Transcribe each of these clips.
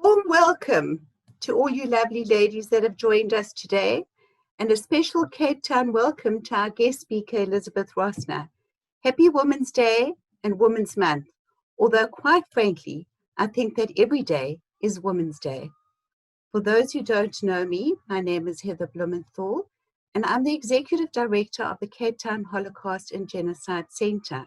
Warm welcome to all you lovely ladies that have joined us today, and a special Cape Town welcome to our guest speaker, Elizabeth Rosner. Happy Women's Day and Women's Month, although quite frankly, I think that every day is Women's Day. For those who don't know me, my name is Heather Blumenthal, and I'm the Executive Director of the Cape Town Holocaust and Genocide Centre.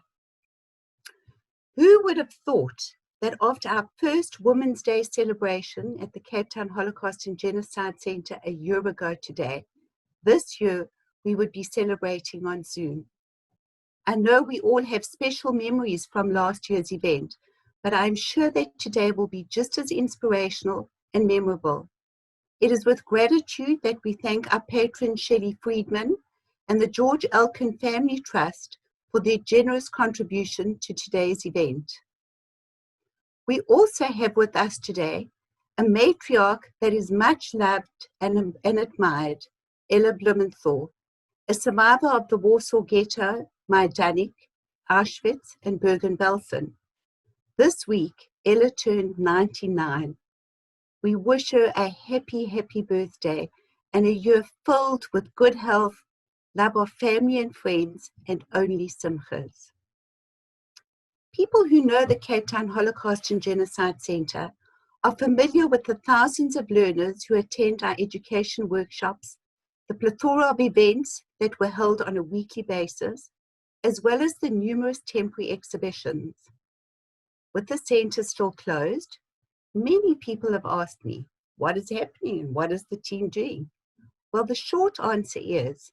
Who would have thought that after our first Women's Day celebration at the Cape Town Holocaust and Genocide Centre a year ago today, this year we would be celebrating on Zoom? I know we all have special memories from last year's event, but I'm sure that today will be just as inspirational and memorable. It is with gratitude that we thank our patron Shelley Friedman and the George Elkin Family Trust for their generous contribution to today's event. We also have with us today a matriarch that is much loved and admired, Ella Blumenthal, a survivor of the Warsaw Ghetto, Majdanek, Auschwitz, and Bergen-Belsen. This week, Ella turned 99. We wish her a happy, happy birthday and a year filled with good health, love of family and friends, and only simchas. People who know the Cape Town Holocaust and Genocide Centre are familiar with the thousands of learners who attend our education workshops, the plethora of events that were held on a weekly basis, as well as the numerous temporary exhibitions. With the centre still closed, many people have asked me, what is happening and what is the team doing? Well, the short answer is,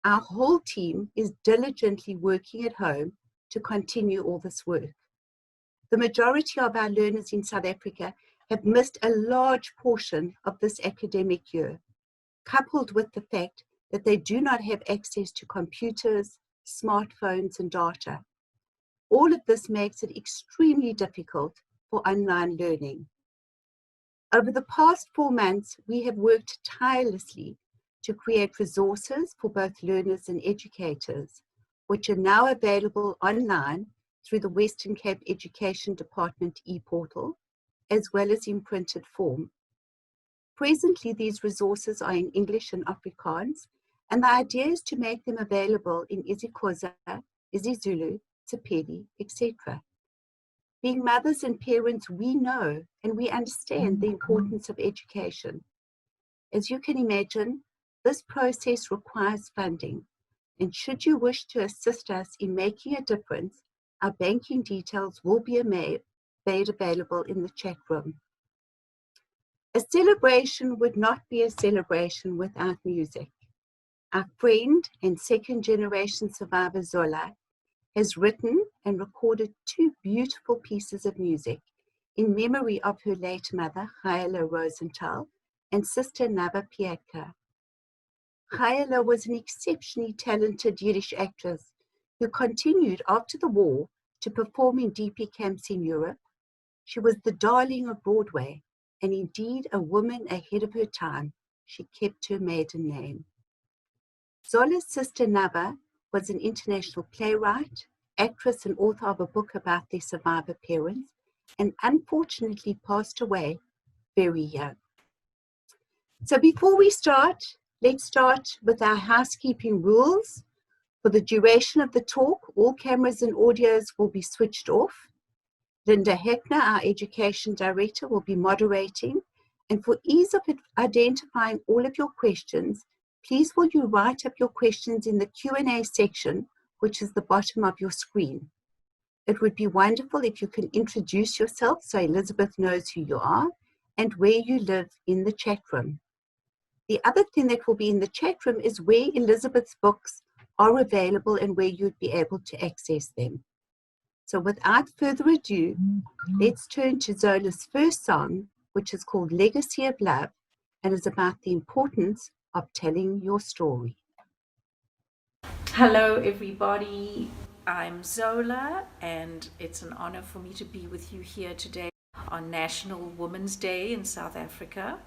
our whole team is diligently working at home to continue all this work. The majority of our learners in South Africa have missed a large portion of this academic year, coupled with the fact that they do not have access to computers, smartphones, and data. All of this makes it extremely difficult for online learning. Over the past 4 months, we have worked tirelessly to create resources for both learners and educators, which are now available online through the Western Cape Education Department e-portal, as well as in printed form. Presently, these resources are in English and Afrikaans, and the idea is to make them available in isiXhosa, isiZulu, Sepedi, etc. Being mothers and parents, we know and we understand the importance of education. As you can imagine, this process requires funding, and should you wish to assist us in making a difference, our banking details will be made available in the chat room. A celebration would not be a celebration without music. Our friend and second-generation survivor Zola has written and recorded 2 beautiful pieces of music in memory of her late mother, Chaela Rosenthal, and sister Nava Pietka. Chaela was an exceptionally talented Yiddish actress who continued after the war to perform in DP camps in Europe. She was the darling of Broadway, and indeed a woman ahead of her time. She kept her maiden name. Zola's sister Nava was an international playwright, actress, and author of a book about their survivor parents, and unfortunately passed away very young. So before we start, let's start with our housekeeping rules. For the duration of the talk, all cameras and audios will be switched off. Linda Heckner, our Education Director, will be moderating. And for ease of identifying all of your questions, please will you write up your questions in the Q&A section, which is the bottom of your screen. It would be wonderful if you can introduce yourself so Elizabeth knows who you are and where you live in the chat room. The other thing that will be in the chat room is where Elizabeth's books are available and where you'd be able to access them. So without further ado, let's turn to Zola's first song, which is called Legacy of Love, and is about the importance of telling your story. Hello everybody, I'm Zola and it's an honor for me to be with you here today on National Women's Day in South Africa.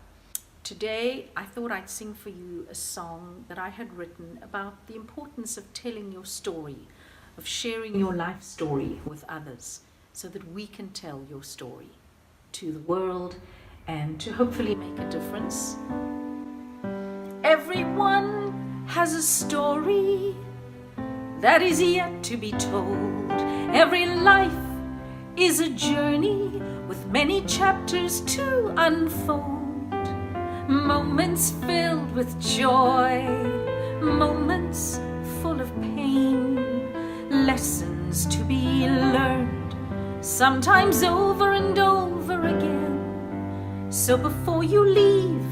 Today I thought I'd sing for you a song that I had written about the importance of telling your story, of sharing your life story with others so that we can tell your story to the world and to hopefully make a difference. Everyone has a story that is yet to be told. Every life is a journey with many chapters to unfold. Moments filled with joy, moments full of pain, lessons to be learned, sometimes over and over again. So before you leave,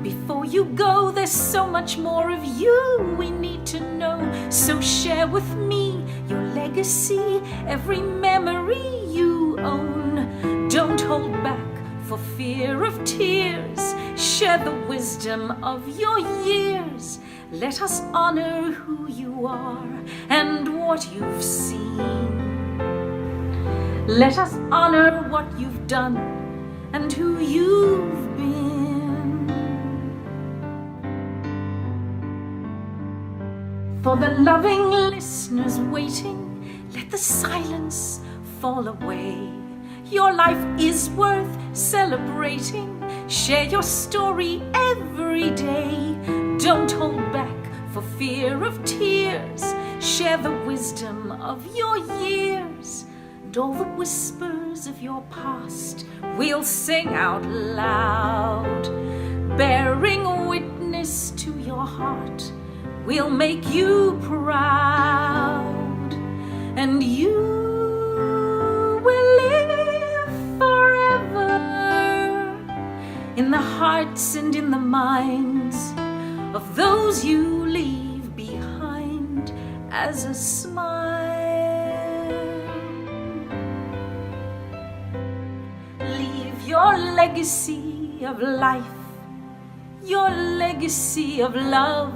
before you go, there's so much more of you we need to know. So share with me your legacy, every memory you own. Don't hold back for fear of tears. Share the wisdom of your years. Let us honor who you are and what you've seen. Let us honor what you've done and who you've been. For the loving listeners waiting, let the silence fall away. Your life is worth celebrating. Share your story every day. Don't hold back for fear of tears. Share the wisdom of your years. And all the whispers of your past we'll sing out loud. Bearing witness to your heart, we'll make you proud. And you will live forever in the hearts and in the minds of those you leave behind as a smile. Leave your legacy of life, your legacy of love,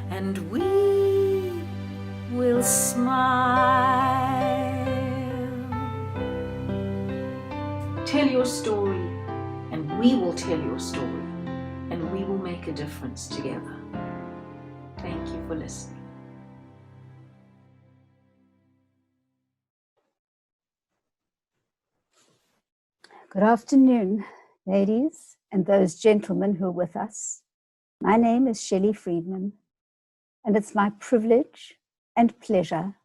and we will smile. Tell your story, and we will tell your story, and we will make a difference together. Thank you for listening. Good afternoon, ladies and those gentlemen who are with us. My name is Shelley Friedman, and it's my privilege and pleasure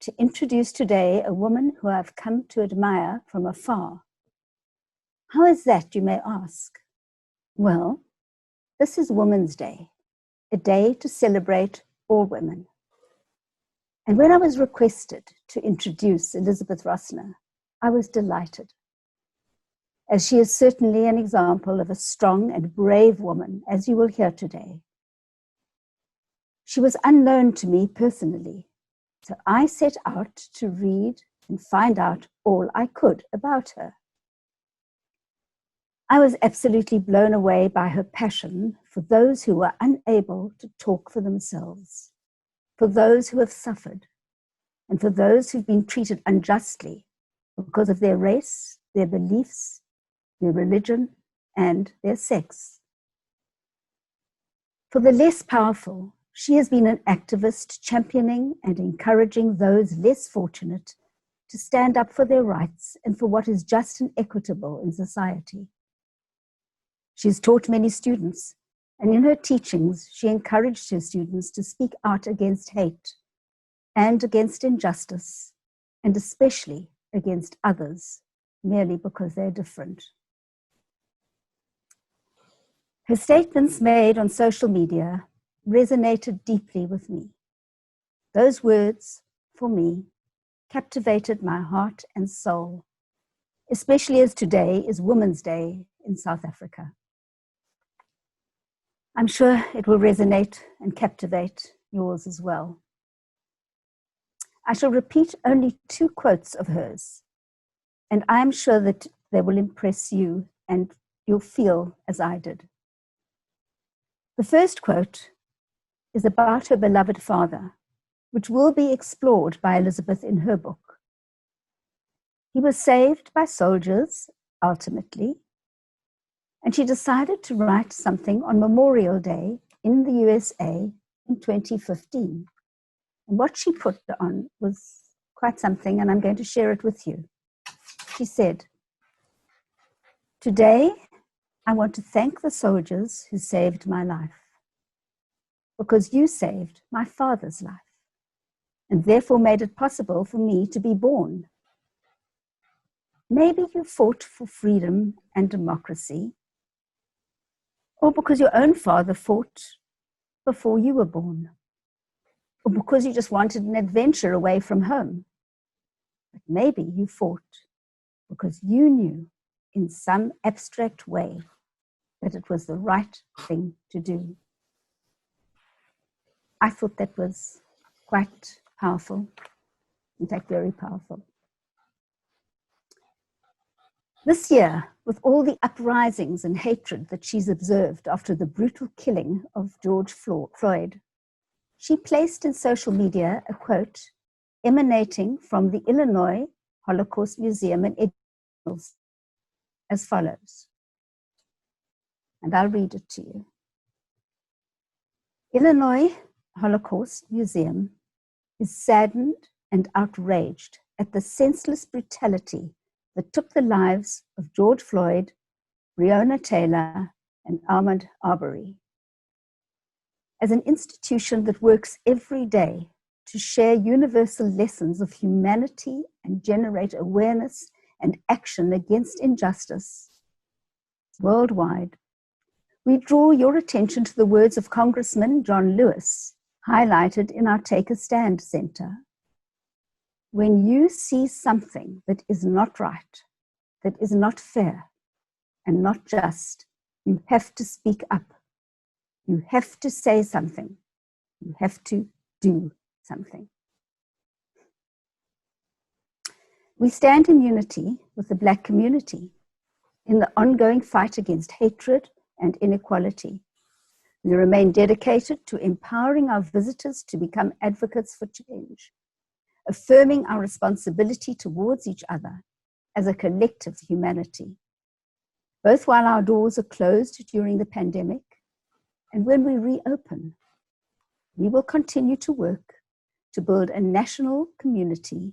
to introduce today a woman who I've come to admire from afar. How is that, you may ask? Well, this is Women's Day, a day to celebrate all women. And when I was requested to introduce Elizabeth Rosner, I was delighted, as she is certainly an example of a strong and brave woman, as you will hear today. She was unknown to me personally, so I set out to read and find out all I could about her. I was absolutely blown away by her passion for those who were unable to talk for themselves, for those who have suffered, and for those who've been treated unjustly because of their race, their beliefs, their religion, and their sex. For the less powerful, she has been an activist championing and encouraging those less fortunate to stand up for their rights and for what is just and equitable in society. She's taught many students, and in her teachings, she encouraged her students to speak out against hate and against injustice, and especially against others, merely because they're different. Her statements made on social media resonated deeply with me. Those words, for me, captivated my heart and soul, especially as today is Women's Day in South Africa. I'm sure it will resonate and captivate yours as well. I shall repeat only 2 quotes of hers, and I'm sure that they will impress you and you'll feel as I did. The first quote is about her beloved father, which will be explored by Elizabeth in her book. He was saved by soldiers, ultimately, and she decided to write something on Memorial Day in the USA in 2015. And what she put on was quite something, and I'm going to share it with you. She said, "Today I want to thank the soldiers who saved my life, because you saved my father's life and therefore made it possible for me to be born. Maybe you fought for freedom and democracy, or because your own father fought before you were born, or because you just wanted an adventure away from home. But maybe you fought because you knew in some abstract way that it was the right thing to do. I thought that was quite powerful, in fact, very powerful. This year, with all the uprisings and hatred that she's observed after the brutal killing of George Floyd, she placed in social media a quote emanating from the Illinois Holocaust Museum in Edinburgh as follows, and I'll read it to you. Illinois Holocaust Museum is saddened and outraged at the senseless brutality that took the lives of George Floyd, Breonna Taylor, and Ahmaud Arbery. As an institution that works every day to share universal lessons of humanity and generate awareness and action against injustice worldwide, we draw your attention to the words of Congressman John Lewis, highlighted in our Take a Stand Center. When you see something that is not right, that is not fair and not just, you have to speak up. You have to say something. You have to do something. We stand in unity with the Black community in the ongoing fight against hatred and inequality. We remain dedicated to empowering our visitors to become advocates for change, affirming our responsibility towards each other as a collective humanity, both while our doors are closed during the pandemic and when we reopen. We will continue to work to build a national community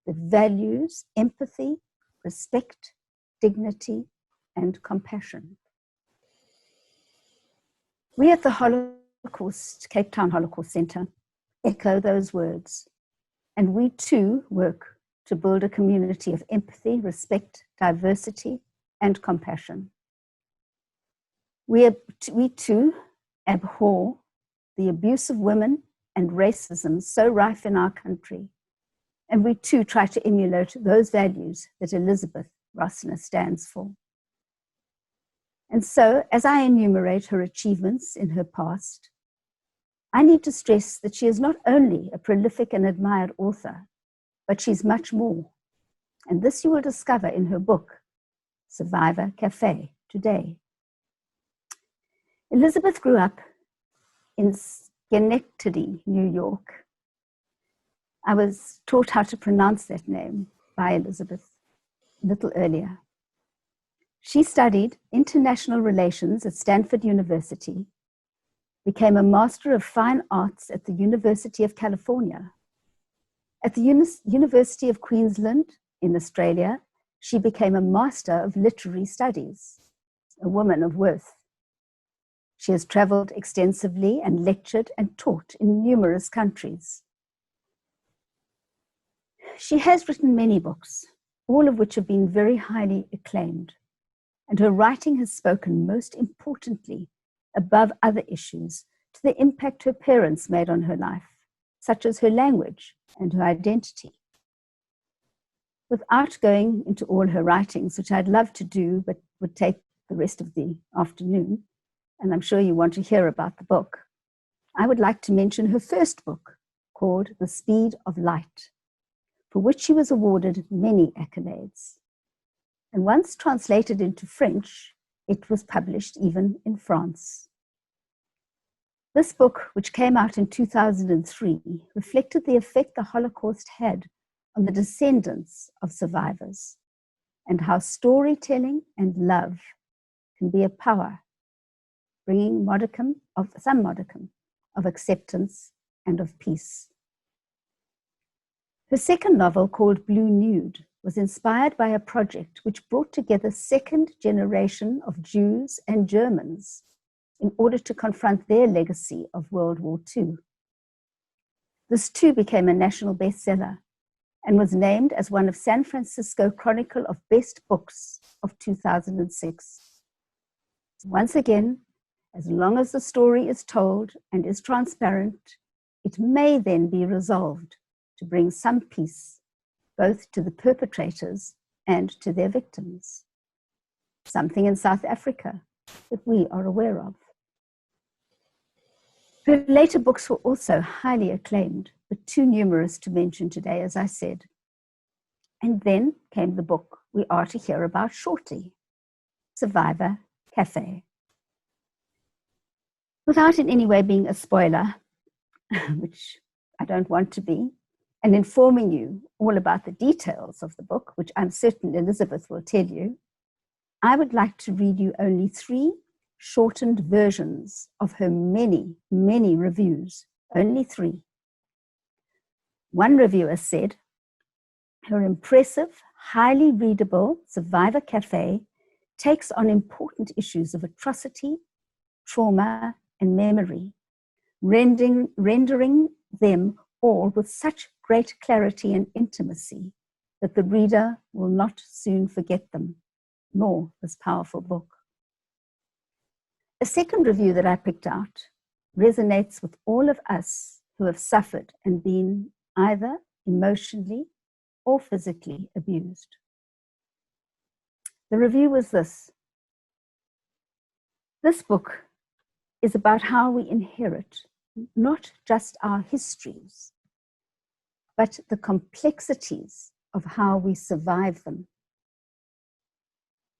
that values empathy, respect, dignity, and compassion. We at the Cape Town Holocaust Center echo those words, and we too work to build a community of empathy, respect, diversity, and compassion. We too abhor the abuse of women and racism so rife in our country, and we too try to emulate those values that Elizabeth Rosner stands for. And so, as I enumerate her achievements in her past, I need to stress that she is not only a prolific and admired author, but she's much more. And this you will discover in her book, Survivor CAFÉ, today. Elizabeth grew up in Schenectady, New York. I was taught how to pronounce that name by Elizabeth a little earlier. She studied international relations at Stanford University, became a Master of Fine Arts at the University of California. At the University of Queensland in Australia, she became a Master of Literary Studies, a woman of worth. She has traveled extensively and lectured and taught in numerous countries. She has written many books, all of which have been very highly acclaimed, and her writing has spoken most importantly, above other issues, to the impact her parents made on her life, such as her language and her identity. Without going into all her writings, which I'd love to do, but would take the rest of the afternoon, and I'm sure you want to hear about the book, I would like to mention her first book, called The Speed of Light, for which she was awarded many accolades. And once translated into French, it was published even in France. This book, which came out in 2003, reflected the effect the Holocaust had on the descendants of survivors and how storytelling and love can be a power, bringing some modicum of acceptance and of peace. Her second novel, called Blue Nude, was inspired by a project which brought together second generation of Jews and Germans in order to confront their legacy of World War II. This too became a national bestseller and was named as one of San Francisco Chronicle of Best Books of 2006. Once again, as long as the story is told and is transparent, it may then be resolved to bring some peace both to the perpetrators and to their victims. Something in South Africa that we are aware of. Her later books were also highly acclaimed, but too numerous to mention today, as I said. And then came the book we are to hear about shortly, Survivor CAFÉ. Without in any way being a spoiler, which I don't want to be, and informing you all about the details of the book, which I'm certain Elizabeth will tell you, I would like to read you only 3 shortened versions of her many, many reviews, only 3. One reviewer said, her impressive, highly readable Survivor CAFÉ takes on important issues of atrocity, trauma, and memory, rendering them all with such great clarity and intimacy that the reader will not soon forget them, nor this powerful book. A second review that I picked out resonates with all of us who have suffered and been either emotionally or physically abused. The review was this: this book is about how we inherit not just our histories, but the complexities of how we survive them.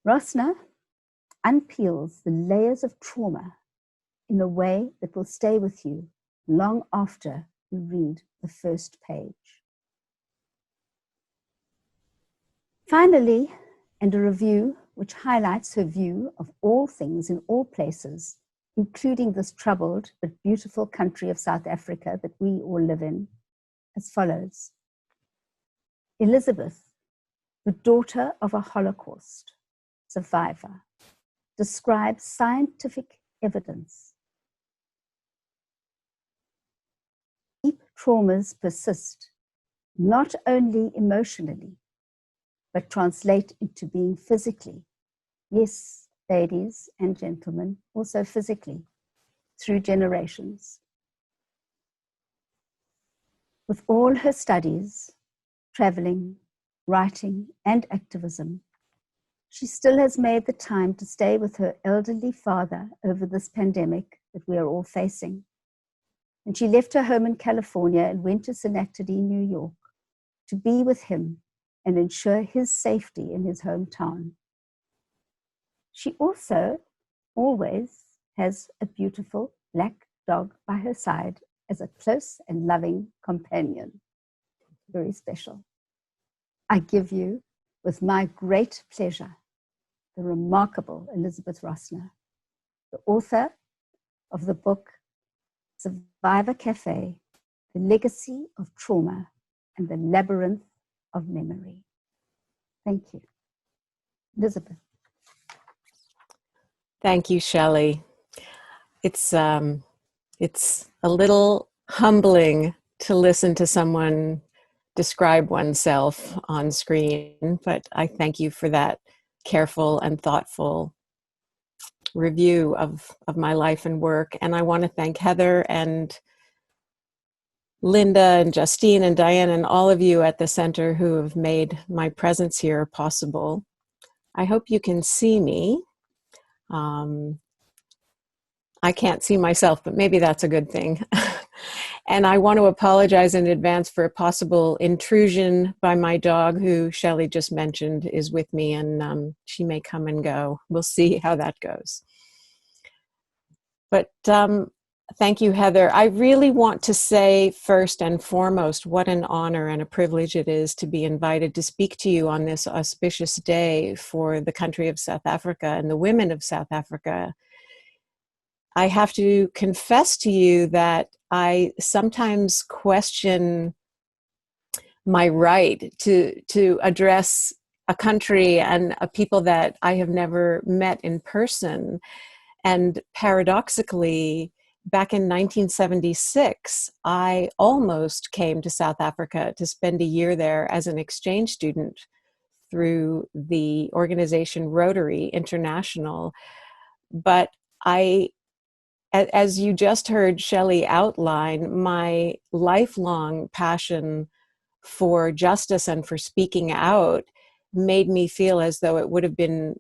Rosner unpeels the layers of trauma in a way that will stay with you long after you read the first page. Finally, and a review which highlights her view of all things in all places, including this troubled but beautiful country of South Africa that we all live in, as follows. Elizabeth, the daughter of a Holocaust survivor, describes scientific evidence. Deep traumas persist, not only emotionally, but translate into being physically, yes, ladies and gentlemen, also physically, through generations. With all her studies, traveling, writing, and activism, she still has made the time to stay with her elderly father over this pandemic that we are all facing. And she left her home in California and went to Schenectady, New York, to be with him and ensure his safety in his hometown. She also always has a beautiful black dog by her side as a close and loving companion. Very special. I give you, with my great pleasure, the remarkable Elizabeth Rosner, the author of the book Survivor CAFÉ, The Legacy of Trauma and the Labyrinth of Memory. Thank you. Elizabeth. Thank you, Shelley. It's a little humbling to listen to someone describe oneself on screen, but I thank you for that careful and thoughtful review of my life and work. And I want to thank Heather and Linda and Justine and Diane and all of you at the center who have made my presence here possible. I hope you can see me. I can't see myself, but maybe that's a good thing. And I want to apologize in advance for a possible intrusion by my dog, who Shelley just mentioned is with me, and she may come and go. We'll see how that goes. But thank you, Heather. I really want to say first and foremost what an honor and a privilege it is to be invited to speak to you on this auspicious day for the country of South Africa and the women of South Africa. I have to confess to you that I sometimes question my right to address a country and a people that I have never met in person. And paradoxically, back in 1976, I almost came to South Africa to spend a year there as an exchange student through the organization Rotary International. But as you just heard Shelley outline, my lifelong passion for justice and for speaking out made me feel as though it would have been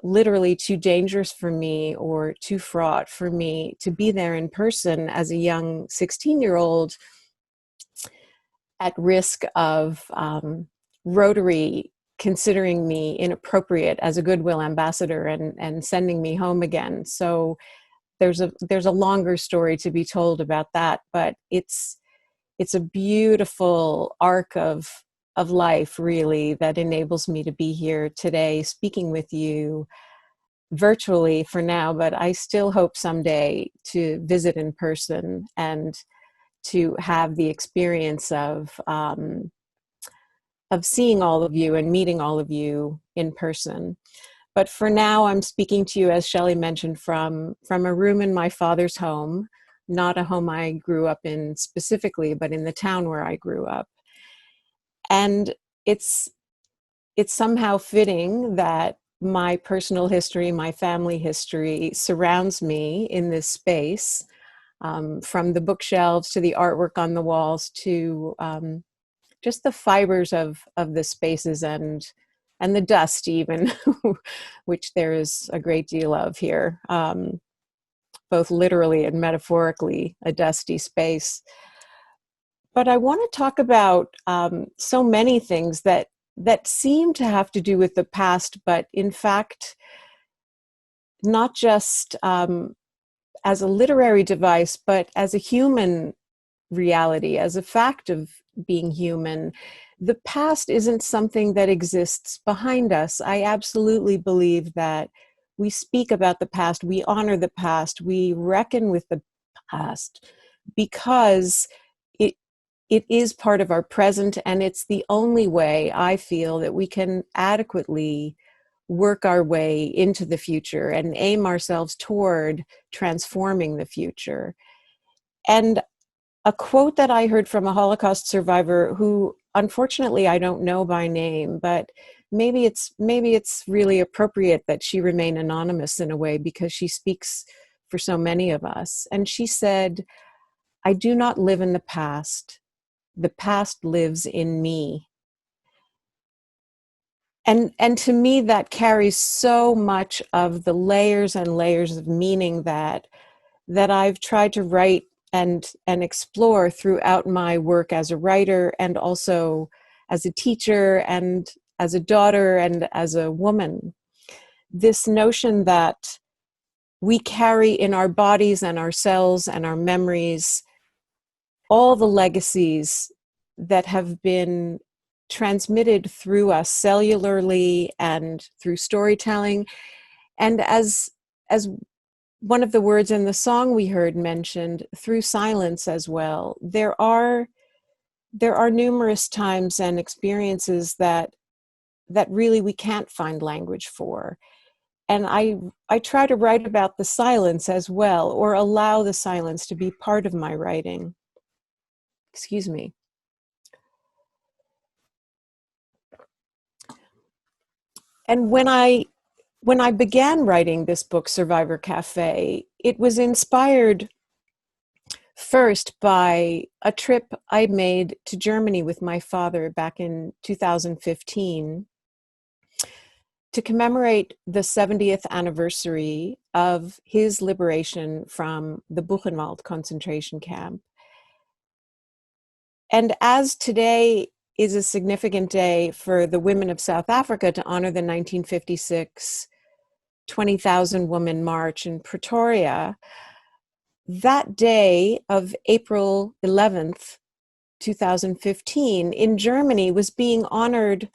literally too dangerous for me or too fraught for me to be there in person as a young 16-year-old at risk of Rotary considering me inappropriate as a goodwill ambassador and sending me home again. So there's a longer story to be told about that, but it's a beautiful arc of life, really, that enables me to be here today speaking with you virtually for now, but I still hope someday to visit in person and to have the experience of seeing all of you and meeting all of you in person. But for now, I'm speaking to you, as Shelley mentioned, from a room in my father's home, not a home I grew up in specifically, but in the town where I grew up. And it's somehow fitting that my personal history, my family history surrounds me in this space, from the bookshelves to the artwork on the walls to just the fibers of the spaces and the dust even, which there is a great deal of here, both literally and metaphorically, a dusty space. But I want to talk about so many things that seem to have to do with the past, but in fact, not just as a literary device, but as a human reality, as a fact of being human. The past isn't something that exists behind us. I absolutely believe that we speak about the past, we honor the past, we reckon with the past, because it is part of our present, and it's the only way I feel that we can adequately work our way into the future and aim ourselves toward transforming the future. And a quote that I heard from a Holocaust survivor who, unfortunately, I don't know by name, but maybe it's really appropriate that she remain anonymous in a way because she speaks for so many of us. And she said, "I do not live in the past. The past lives in me." And to me, that carries so much of the layers and layers of meaning that I've tried to write and explore throughout my work as a writer, and also as a teacher and as a daughter and as a woman. This notion that we carry in our bodies and our cells and our memories all the legacies that have been transmitted through us cellularly and through storytelling. And as one of the words in the song we heard mentioned, through silence as well. There are numerous times and experiences that really we can't find language for. And I try to write about the silence as well, or allow the silence to be part of my writing. Excuse me. And when I began writing this book, Survivor CAFÉ, it was inspired first by a trip I made to Germany with my father back in 2015 to commemorate the 70th anniversary of his liberation from the Buchenwald concentration camp. And as today is a significant day for the women of South Africa to honor the 1956 20,000 woman march in Pretoria, that day of April 11th, 2015, in Germany was being honored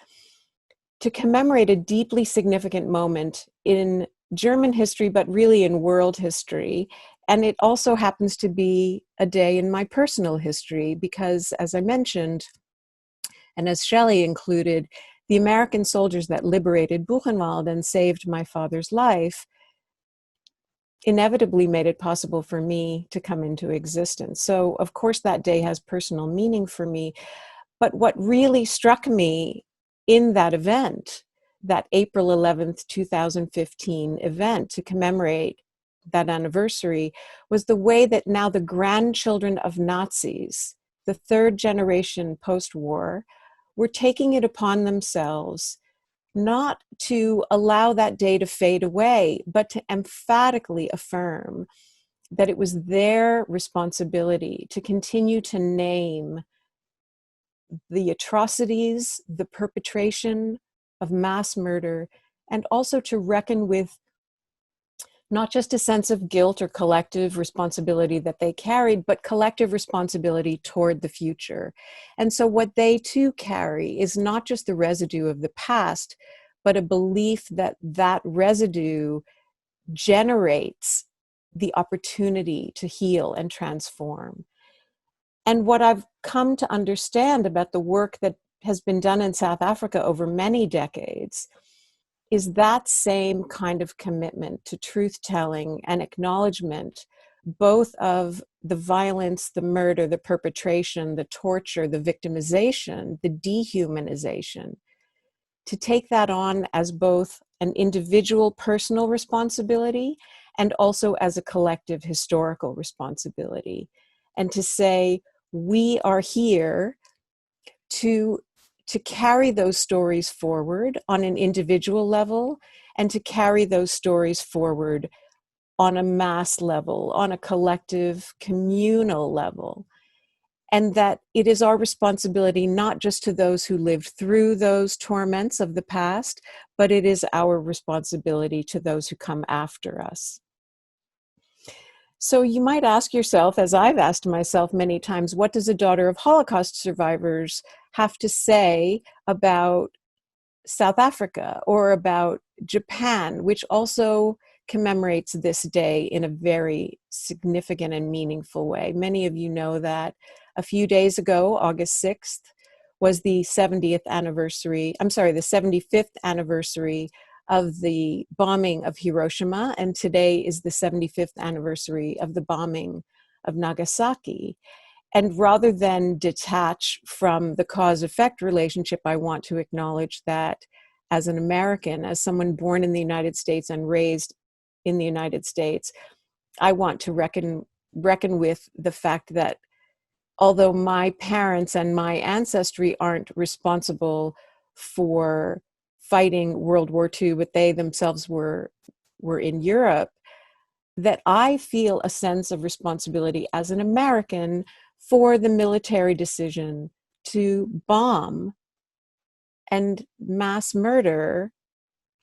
to commemorate a deeply significant moment in German history, but really in world history. And it also happens to be a day in my personal history because, as I mentioned, And as Shelley included, the American soldiers that liberated Buchenwald and saved my father's life inevitably made it possible for me to come into existence. So, of course, that day has personal meaning for me. But what really struck me in that event, that April 11th, 2015 event to commemorate that anniversary, was the way that now the grandchildren of Nazis, the third generation post-war, were taking it upon themselves not to allow that day to fade away, but to emphatically affirm that it was their responsibility to continue to name the atrocities, the perpetration of mass murder, and also to reckon with not just a sense of guilt or collective responsibility that they carried, but collective responsibility toward the future. And so what they too carry is not just the residue of the past, but a belief that that residue generates the opportunity to heal and transform. And what I've come to understand about the work that has been done in South Africa over many decades is that same kind of commitment to truth-telling and acknowledgement, both of the violence, the murder, the perpetration, the torture, the victimization, the dehumanization, to take that on as both an individual personal responsibility and also as a collective historical responsibility. And to say, we are here to carry those stories forward on an individual level and to carry those stories forward on a mass level, on a collective, communal level. And that it is our responsibility not just to those who lived through those torments of the past, but it is our responsibility to those who come after us. So you might ask yourself, as I've asked myself many times, what does a daughter of Holocaust survivors have to say about South Africa or about Japan, which also commemorates this day in a very significant and meaningful way? Many of you know that a few days ago, August 6th, was the 75th anniversary of the bombing of Hiroshima, and today is the 75th anniversary of the bombing of Nagasaki. And rather than detach from the cause-effect relationship, I want to acknowledge that as an American, as someone born in the United States and raised in the United States, I want to reckon with the fact that although my parents and my ancestry aren't responsible for fighting World War II, but they themselves were in Europe, that I feel a sense of responsibility as an American for the military decision to bomb and mass murder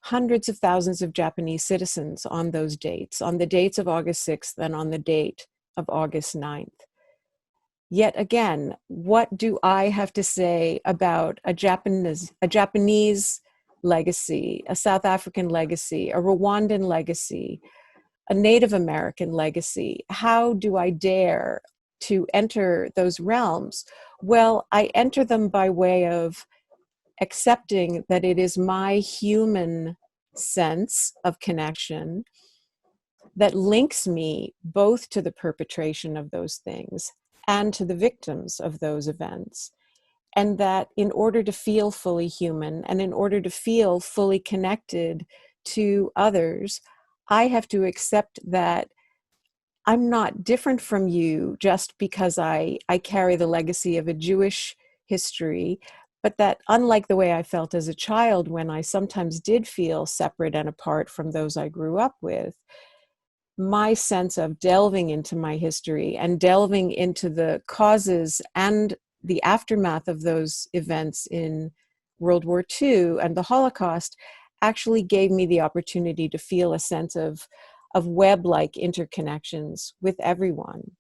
hundreds of thousands of Japanese citizens on those dates, on the dates of August 6th and on the date of August 9th. Yet again, what do I have to say about a Japanese legacy, a South African legacy, a Rwandan legacy, a Native American legacy? How do I dare to enter those realms? Well, I enter them by way of accepting that it is my human sense of connection that links me both to the perpetration of those things and to the victims of those events. And that in order to feel fully human and in order to feel fully connected to others, I have to accept that I'm not different from you just because I carry the legacy of a Jewish history, but that unlike the way I felt as a child when I sometimes did feel separate and apart from those I grew up with, my sense of delving into my history and delving into the causes and the aftermath of those events in World War II and the Holocaust actually gave me the opportunity to feel a sense of web-like interconnections with everyone.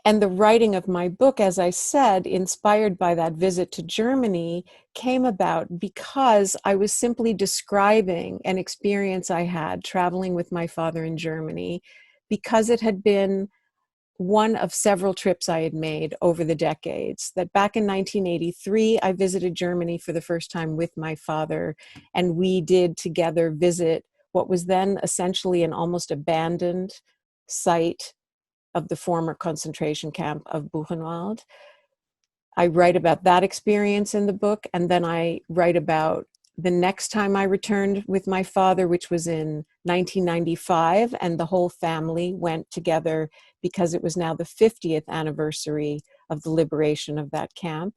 And the writing of my book, as I said, inspired by that visit to Germany, came about because I was simply describing an experience I had traveling with my father in Germany, because it had been one of several trips I had made over the decades. That back in 1983, I visited Germany for the first time with my father, and we did together visit what was then essentially an almost abandoned site of the former concentration camp of Buchenwald. I write about that experience in the book, and then I write about the next time I returned with my father, which was in 1995, and the whole family went together because it was now the 50th anniversary of the liberation of that camp.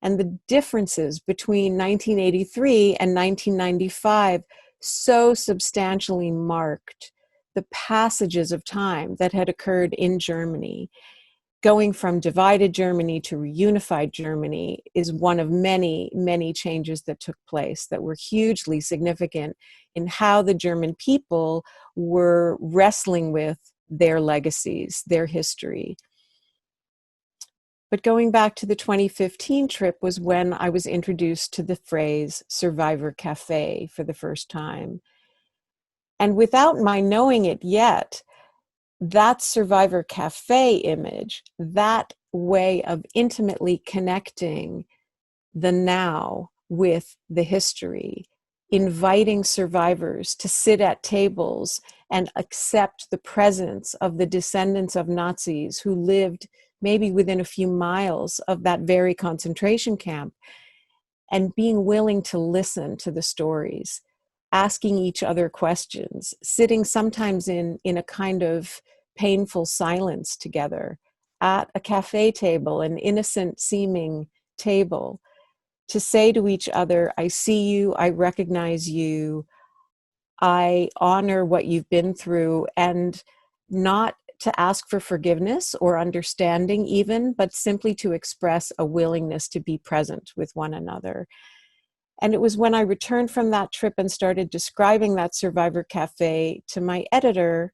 And the differences between 1983 and 1995 so substantially marked the passages of time that had occurred in Germany. Going from divided Germany to reunified Germany is one of many, many changes that took place that were hugely significant in how the German people were wrestling with their legacies, their history. But going back to the 2015 trip was when I was introduced to the phrase survivor CAFÉ for the first time. And without my knowing it yet, that survivor CAFÉ image, that way of intimately connecting the now with the history, inviting survivors to sit at tables and accept the presence of the descendants of Nazis who lived maybe within a few miles of that very concentration camp, and being willing to listen to the stories, asking each other questions, sitting sometimes in a kind of painful silence together at a cafe table, an innocent seeming table, to say to each other, I see you, I recognize you, I honor what you've been through, and not to ask for forgiveness or understanding even, but simply to express a willingness to be present with one another. And it was when I returned from that trip and started describing that Survivor Cafe to my editor,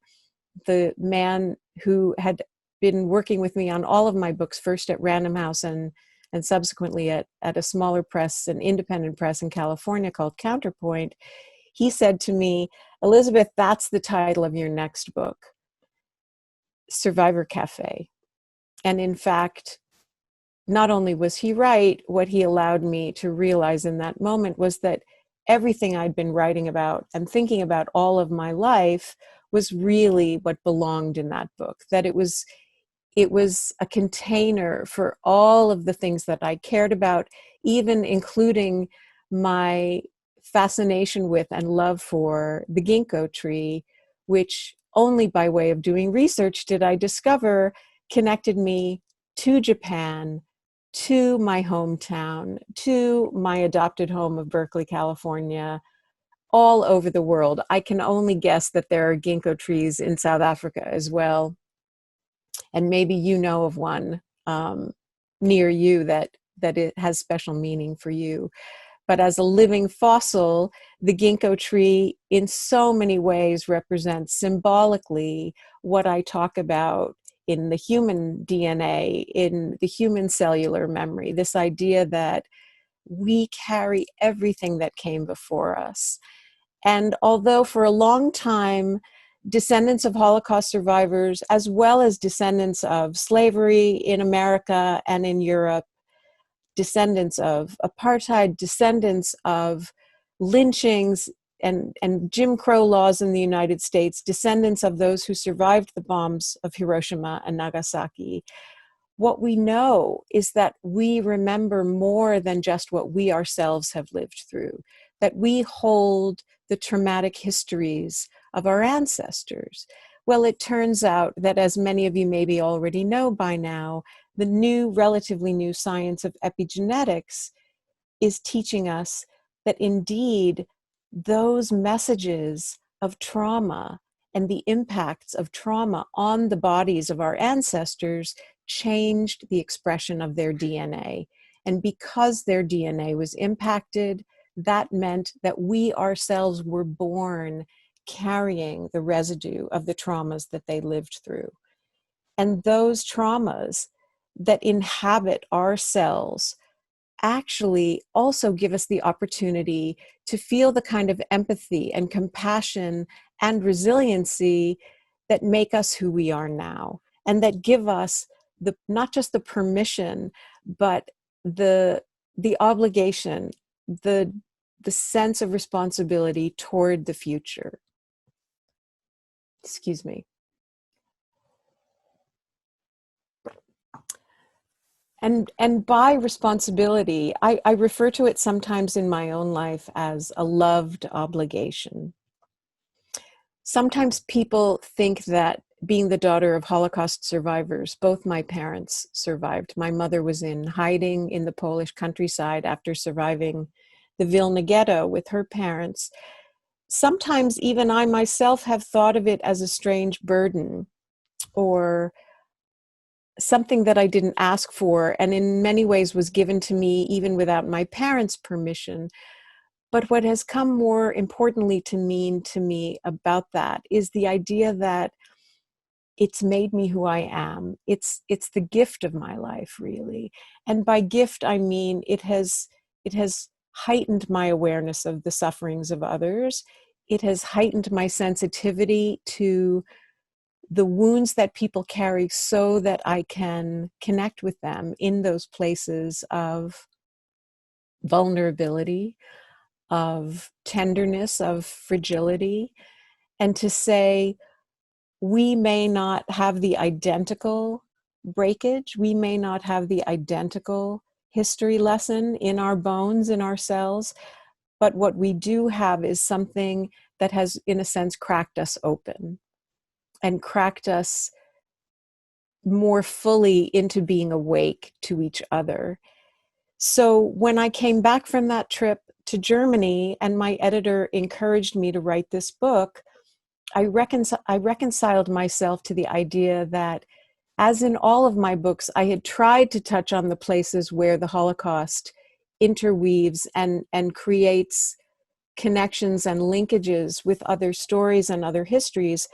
the man who had been working with me on all of my books, first at Random House and subsequently at a smaller press, an independent press in California called Counterpoint. He said to me, Elizabeth, that's the title of your next book, Survivor Cafe. And in fact, not only was he right, what he allowed me to realize in that moment was that everything I'd been writing about and thinking about all of my life was really what belonged in that book, that it was a container for all of the things that I cared about, even including my fascination with and love for the ginkgo tree, which only by way of doing research did I discover connected me to Japan, to my hometown, to my adopted home of Berkeley, California, all over the world. I can only guess that there are ginkgo trees in South Africa as well. And maybe you know of one near you that it has special meaning for you. But as a living fossil, the ginkgo tree in so many ways represents symbolically what I talk about in the human DNA, in the human cellular memory, this idea that we carry everything that came before us. And although for a long time, descendants of Holocaust survivors, as well as descendants of slavery in America and in Europe, descendants of apartheid, descendants of lynchings and Jim Crow laws in the United States, descendants of those who survived the bombs of Hiroshima and Nagasaki, what we know is that we remember more than just what we ourselves have lived through, that we hold the traumatic histories of our ancestors. Well, it turns out that, as many of you maybe already know by now, the relatively new science of epigenetics is teaching us that indeed those messages of trauma and the impacts of trauma on the bodies of our ancestors changed the expression of their DNA. And because their DNA was impacted, that meant that we ourselves were born carrying the residue of the traumas that they lived through. And those traumas that inhabit our cells actually also give us the opportunity to feel the kind of empathy and compassion and resiliency that make us who we are now. and that give us not just the permission, but the obligation, the sense of responsibility toward the future. Excuse me. And by responsibility, I refer to it sometimes in my own life as a loved obligation. Sometimes people think that being the daughter of Holocaust survivors, both my parents survived. My mother was in hiding in the Polish countryside after surviving the Vilna ghetto with her parents. Sometimes even I myself have thought of it as a strange burden or something that I didn't ask for, and in many ways was given to me even without my parents' permission. But what has come more importantly to mean to me about that is the idea that it's made me who I am. It's the gift of my life, really. And by gift, I mean it has heightened my awareness of the sufferings of others. It has heightened my sensitivity to the wounds that people carry so that I can connect with them in those places of vulnerability, of tenderness, of fragility, and to say, we may not have the identical breakage, we may not have the identical history lesson in our bones, in our cells, but what we do have is something that has, in a sense, cracked us open and cracked us more fully into being awake to each other. So when I came back from that trip to Germany and my editor encouraged me to write this book, I reconciled myself to the idea that, as in all of my books, I had tried to touch on the places where the Holocaust interweaves and creates connections and linkages with other stories and other histories.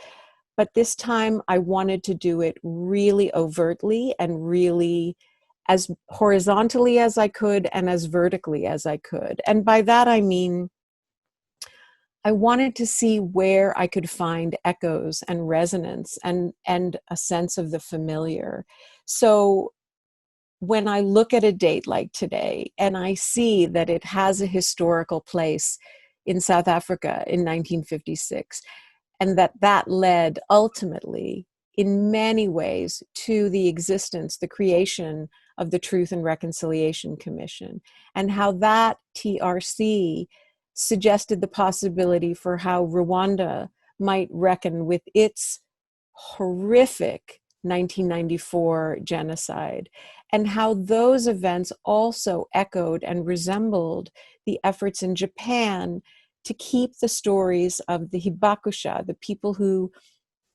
But this time I wanted to do it really overtly and really as horizontally as I could and as vertically as I could. And by that I mean, I wanted to see where I could find echoes and resonance and a sense of the familiar. So when I look at a date like today and I see that it has a historical place in South Africa in 1956, and that led ultimately in many ways to the existence, the creation of the Truth and Reconciliation Commission, and how that TRC suggested the possibility for how Rwanda might reckon with its horrific 1994 genocide, and how those events also echoed and resembled the efforts in Japan to keep the stories of the Hibakusha, the people who,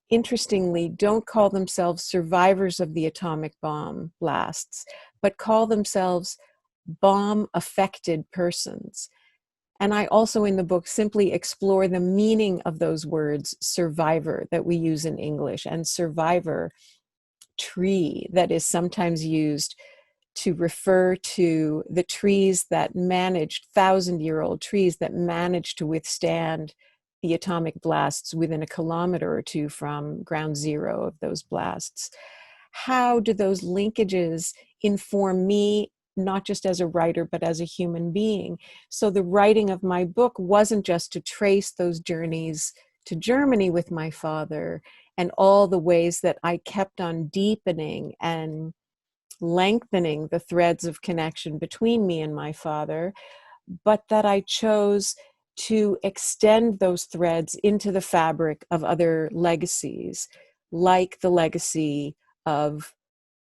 interestingly, don't call themselves survivors of the atomic bomb blasts, but call themselves bomb-affected persons. And I also in the book simply explore the meaning of those words, survivor, that we use in English, and survivor, tree, that is sometimes used to refer to the trees that managed, 1,000-year-old trees that managed to withstand the atomic blasts within a kilometer or two from ground zero of those blasts. How do those linkages inform me, not just as a writer, but as a human being? So the writing of my book wasn't just to trace those journeys to Germany with my father and all the ways that I kept on deepening and lengthening the threads of connection between me and my father, but that I chose to extend those threads into the fabric of other legacies, like the legacy of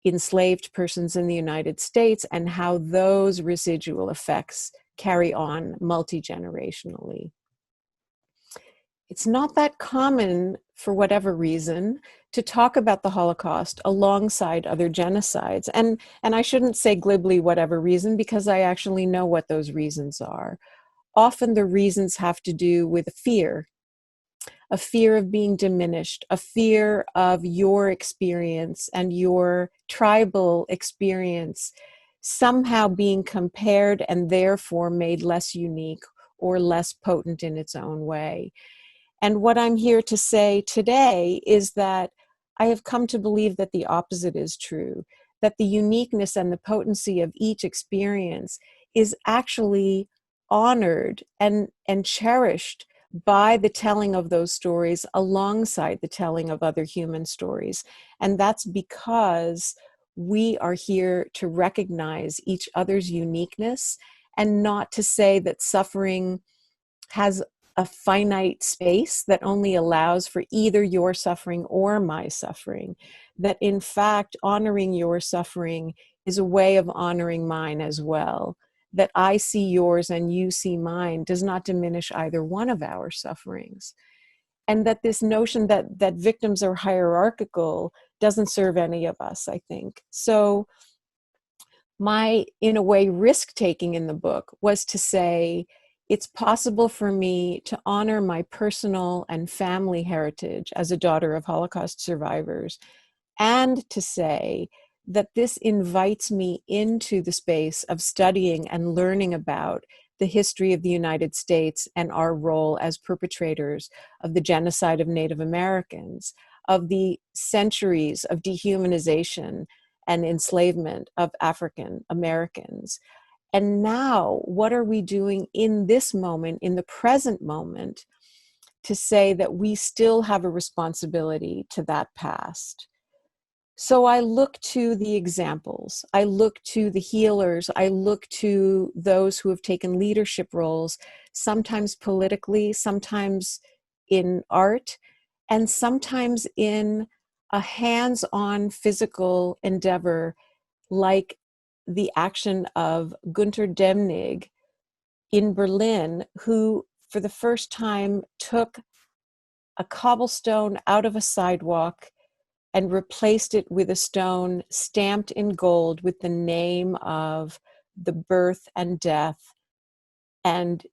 enslaved persons in the United States and how those residual effects carry on multi-generationally. It's not that common, for whatever reason, to talk about the Holocaust alongside other genocides. And I shouldn't say glibly whatever reason, because I actually know what those reasons are. Often the reasons have to do with fear, a fear of being diminished, a fear of your experience and your tribal experience somehow being compared and therefore made less unique or less potent in its own way. And what I'm here to say today is that I have come to believe that the opposite is true, that the uniqueness and the potency of each experience is actually honored and cherished by the telling of those stories alongside the telling of other human stories. And that's because we are here to recognize each other's uniqueness and not to say that suffering has a finite space that only allows for either your suffering or my suffering. That in fact, honoring your suffering is a way of honoring mine as well. That I see yours and you see mine does not diminish either one of our sufferings. And that this notion that victims are hierarchical doesn't serve any of us, I think. So my, in a way, risk-taking in the book was to say, it's possible for me to honor my personal and family heritage as a daughter of Holocaust survivors, and to say that this invites me into the space of studying and learning about the history of the United States and our role as perpetrators of the genocide of Native Americans, of the centuries of dehumanization and enslavement of African Americans. And now, what are we doing in this moment, in the present moment, to say that we still have a responsibility to that past? So I look to the examples, I look to the healers, I look to those who have taken leadership roles, sometimes politically, sometimes in art, and sometimes in a hands-on physical endeavor like the action of Gunter Demnig in Berlin, who for the first time took a cobblestone out of a sidewalk and replaced it with a stone stamped in gold with the name of the birth and death and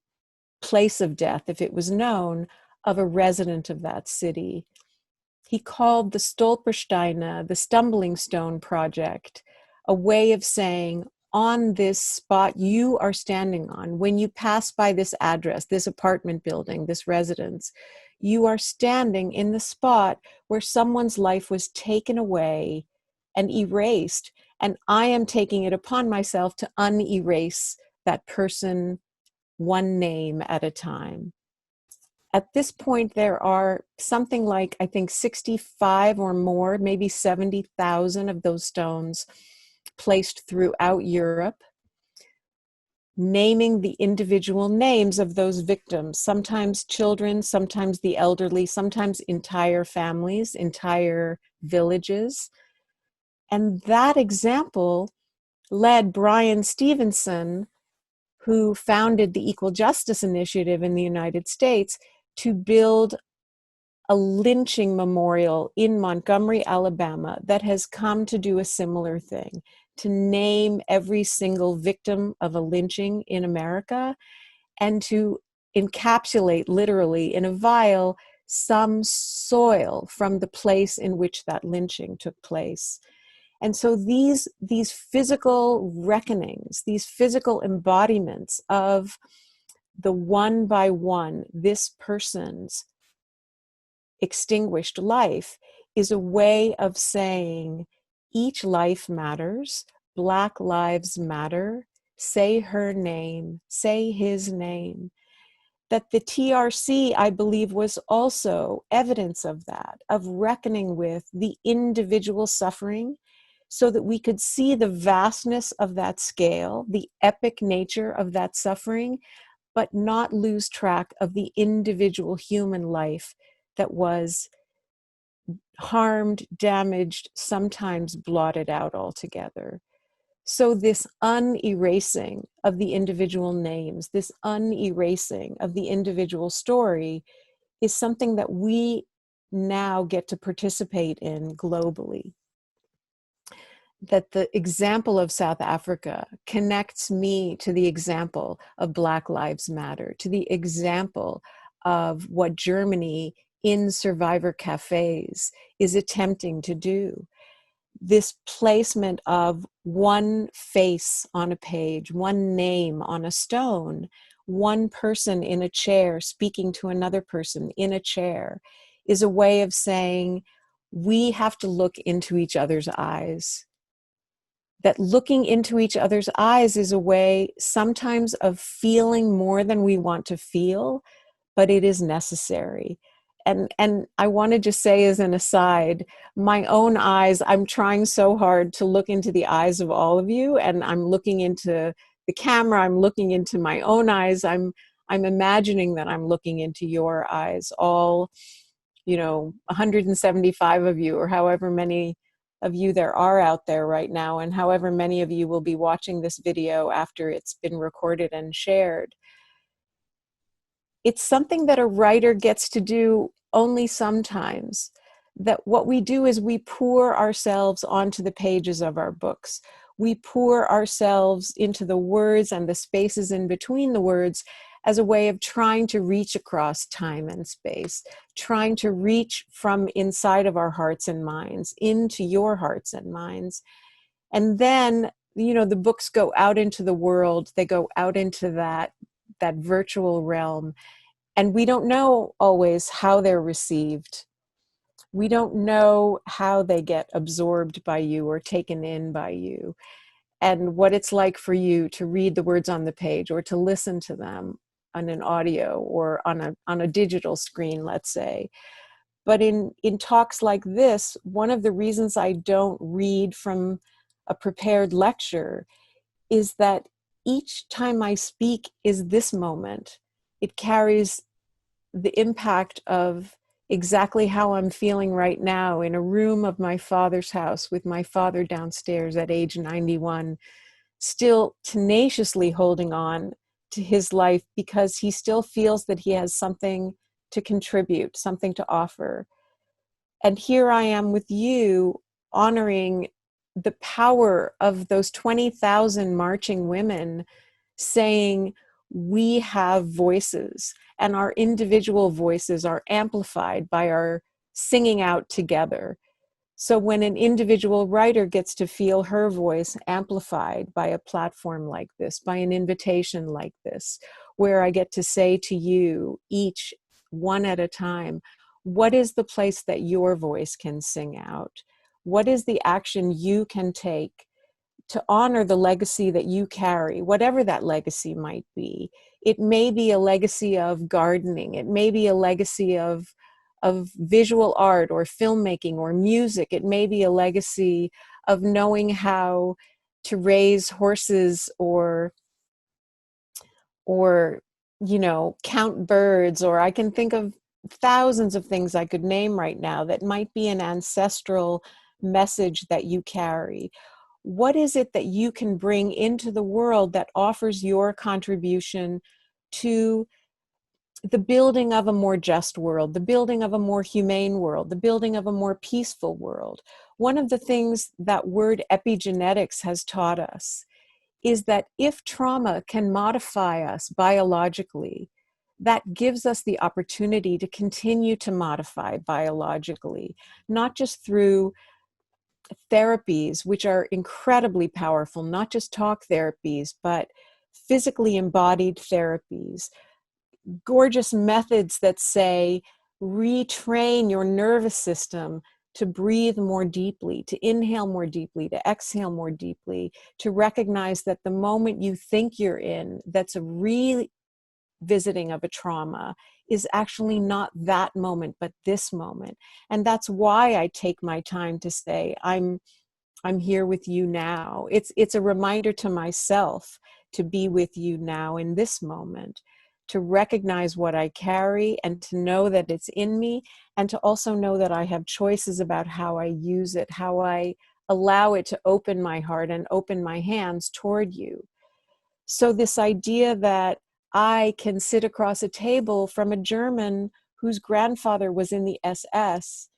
place of death, if it was known, of a resident of that city. He called the Stolpersteine, the Stumbling Stone Project, a way of saying, on this spot you are standing on, when you pass by this address, this apartment building, this residence, you are standing in the spot where someone's life was taken away and erased, and I am taking it upon myself to unerase that person one name at a time. At this point, there are something like, I think, 65 or more, maybe 70,000 of those stones placed throughout Europe, naming the individual names of those victims, sometimes children, sometimes the elderly, sometimes entire families, entire villages. And that example led Brian Stevenson, who founded the Equal Justice Initiative in the United States, to build a lynching memorial in Montgomery, Alabama, that has come to do a similar thing, to name every single victim of a lynching in America and to encapsulate literally in a vial some soil from the place in which that lynching took place. And so these physical reckonings, these physical embodiments of the one by one, this person's extinguished life, is a way of saying each life matters, Black lives matter, say her name, say his name. That the TRC, I believe, was also evidence of that, of reckoning with the individual suffering, so that we could see the vastness of that scale, the epic nature of that suffering, but not lose track of the individual human life that was harmed, damaged, sometimes blotted out altogether. So this unerasing of the individual names, this unerasing of the individual story, is something that we now get to participate in globally. That the example of South Africa connects me to the example of Black Lives Matter, to the example of what Germany in survivor cafes is attempting to do. This placement of one face on a page, one name on a stone, one person in a chair speaking to another person in a chair, is a way of saying we have to look into each other's eyes. That looking into each other's eyes is a way sometimes of feeling more than we want to feel, but it is necessary. And I want to just say as an aside, my own eyes, I'm trying so hard to look into the eyes of all of you, and I'm looking into the camera, I'm looking into my own eyes, I'm imagining that I'm looking into your eyes, all, 175 of you, or however many of you there are out there right now, and however many of you will be watching this video after it's been recorded and shared. It's something that a writer gets to do only sometimes. That what we do is we pour ourselves onto the pages of our books. We pour ourselves into the words and the spaces in between the words as a way of trying to reach across time and space, trying to reach from inside of our hearts and minds into your hearts and minds. And then, the books go out into the world, they go out into that virtual realm. And we don't know always how they're received. We don't know how they get absorbed by you or taken in by you, and what it's like for you to read the words on the page or to listen to them on an audio or on a digital screen, let's say. But in talks like this, one of the reasons I don't read from a prepared lecture is that each time I speak is this moment. It carries the impact of exactly how I'm feeling right now in a room of my father's house with my father downstairs at age 91, still tenaciously holding on to his life because he still feels that he has something to contribute, something to offer. And here I am with you, honoring the power of those 20,000 marching women saying, we have voices, and our individual voices are amplified by our singing out together. So when an individual writer gets to feel her voice amplified by a platform like this, by an invitation like this, where I get to say to you, each one at a time, what is the place that your voice can sing out? What is the action you can take to honor the legacy that you carry, whatever that legacy might be? It may be a legacy of gardening. It may be a legacy of visual art or filmmaking or music. It may be a legacy of knowing how to raise horses or count birds, or I can think of thousands of things I could name right now that might be an ancestral message that you carry. What is it that you can bring into the world that offers your contribution to the building of a more just world, the building of a more humane world, the building of a more peaceful world? One of the things that word epigenetics has taught us is that if trauma can modify us biologically, that gives us the opportunity to continue to modify biologically, not just through therapies, which are incredibly powerful, not just talk therapies, but physically embodied therapies, gorgeous methods that say, retrain your nervous system to breathe more deeply, to inhale more deeply, to exhale more deeply, to recognize that the moment you think you're in, that's a revisiting of a trauma, is actually not that moment, but this moment. And that's why I take my time to say, I'm here with you now. It's a reminder to myself to be with you now in this moment, to recognize what I carry and to know that it's in me, and to also know that I have choices about how I use it, how I allow it to open my heart and open my hands toward you. So this idea that I can sit across a table from a German whose grandfather was in the SS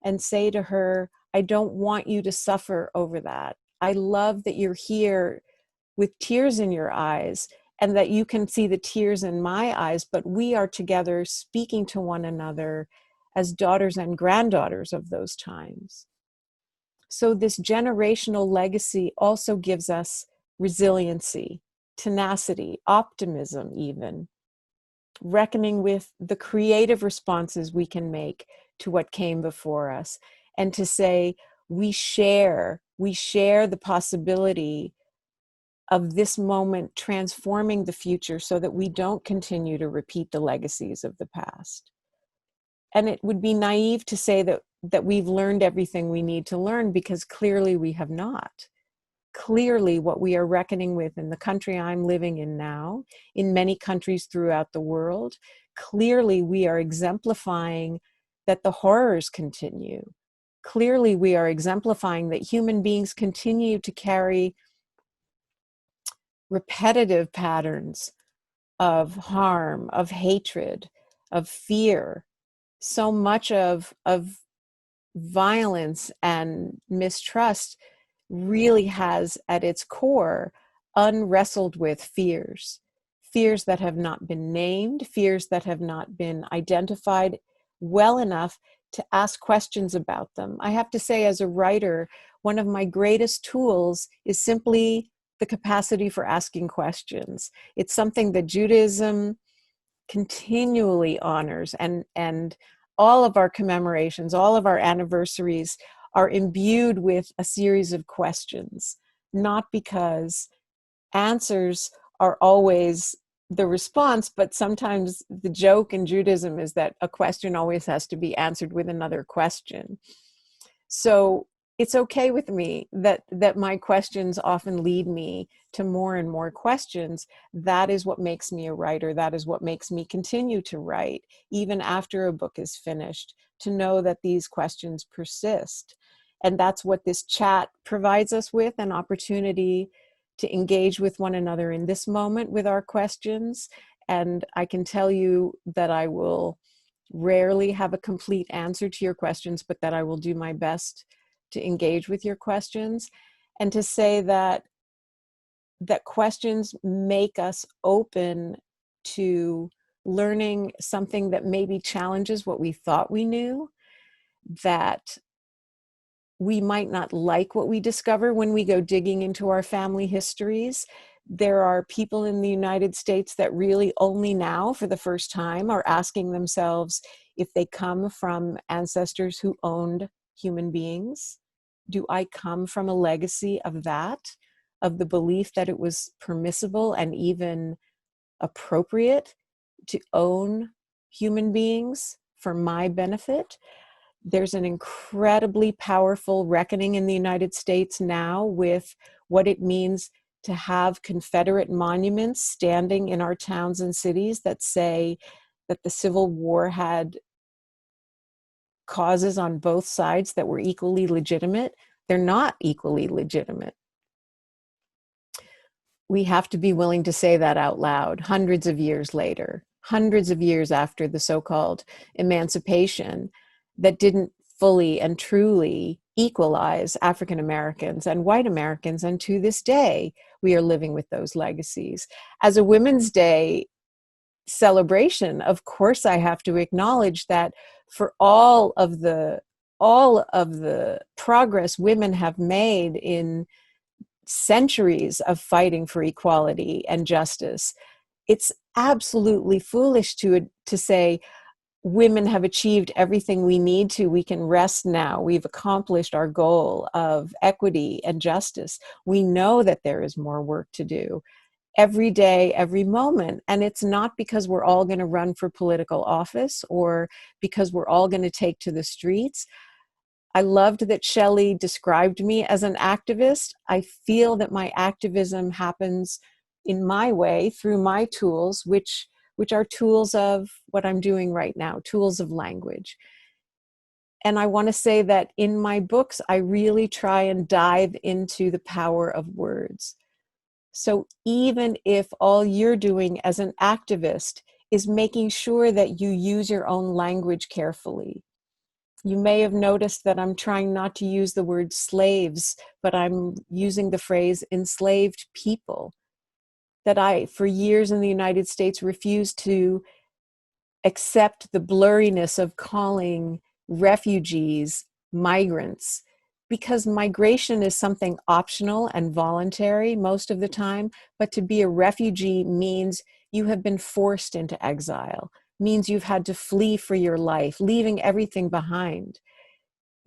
and say to her, I don't want you to suffer over that. I love that you're here with tears in your eyes and that you can see the tears in my eyes, but we are together speaking to one another as daughters and granddaughters of those times. So this generational legacy also gives us resiliency, tenacity, optimism even, reckoning with the creative responses we can make to what came before us. and to say, we share the possibility of this moment transforming the future so that we don't continue to repeat the legacies of the past. And it would be naive to say that we've learned everything we need to learn, because clearly we have not. Clearly what we are reckoning with in the country I'm living in now, in many countries throughout the world, clearly we are exemplifying that the horrors continue. Clearly we are exemplifying that human beings continue to carry repetitive patterns of harm, of hatred, of fear. So much of violence and mistrust really has at its core unwrestled with fears. Fears that have not been named, fears that have not been identified well enough to ask questions about them. I have to say, as a writer, one of my greatest tools is simply the capacity for asking questions. It's something that Judaism continually honors, and all of our commemorations, all of our anniversaries are imbued with a series of questions, not because answers are always the response, but sometimes the joke in Judaism is that a question always has to be answered with another question. So it's okay with me that my questions often lead me to more and more questions. That is what makes me a writer. That is what makes me continue to write, even after a book is finished, to know that these questions persist. And that's what this chat provides us with, an opportunity to engage with one another in this moment with our questions. And I can tell you that I will rarely have a complete answer to your questions, but that I will do my best to engage with your questions, and to say that questions make us open to learning something that maybe challenges what we thought we knew, that we might not like what we discover when we go digging into our family histories. There are people in the United States that really only now, for the first time, are asking themselves if they come from ancestors who owned human beings. Do I come from a legacy of that, of the belief that it was permissible and even appropriate to own human beings for my benefit? There's an incredibly powerful reckoning in the United States now with what it means to have Confederate monuments standing in our towns and cities that say that the Civil War had causes on both sides that were equally legitimate. They're not equally legitimate. We have to be willing to say that out loud, hundreds of years later, hundreds of years after the so-called emancipation that didn't fully and truly equalize African Americans and white Americans. And to this day, we are living with those legacies. As a Women's Day celebration, of course, I have to acknowledge that for all of the progress women have made in centuries of fighting for equality and justice, it's absolutely foolish to say women have achieved everything we need to. We can rest now. We've accomplished our goal of equity and justice. We know that there is more work to do every day, every moment. And it's not because we're all going to run for political office or because we're all going to take to the streets. I loved that Shelley described me as an activist. I feel that my activism happens in my way through my tools, which are tools of what I'm doing right now, tools of language. And I want to say that in my books, I really try and dive into the power of words. So even if all you're doing as an activist is making sure that you use your own language carefully. You may have noticed that I'm trying not to use the word slaves, but I'm using the phrase enslaved people. That I, for years in the United States, refused to accept the blurriness of calling refugees migrants, because migration is something optional and voluntary most of the time, but to be a refugee means you have been forced into exile, means you've had to flee for your life, leaving everything behind.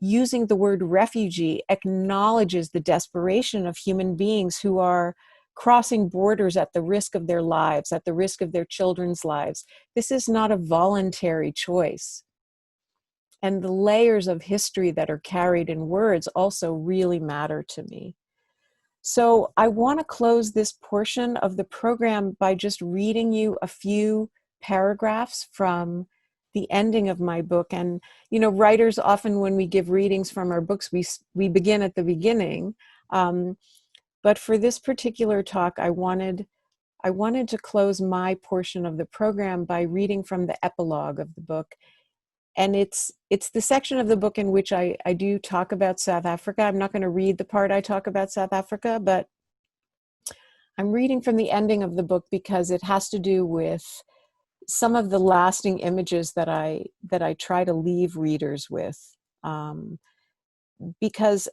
using the word refugee acknowledges the desperation of human beings who are crossing borders at the risk of their lives, at the risk of their children's lives. This is not a voluntary choice. And the layers of history that are carried in words also really matter to me. So I want to close this portion of the program by just reading you a few paragraphs from the ending of my book. And, you know, writers often, when we give readings from our books, we begin at the beginning. But for this particular talk, I wanted to close my portion of the program by reading from the epilogue of the book. And it's the section of the book in which I do talk about South Africa. I'm not going to read the part I talk about South Africa, but I'm reading from the ending of the book because it has to do with some of the lasting images that I try to leave readers with. Because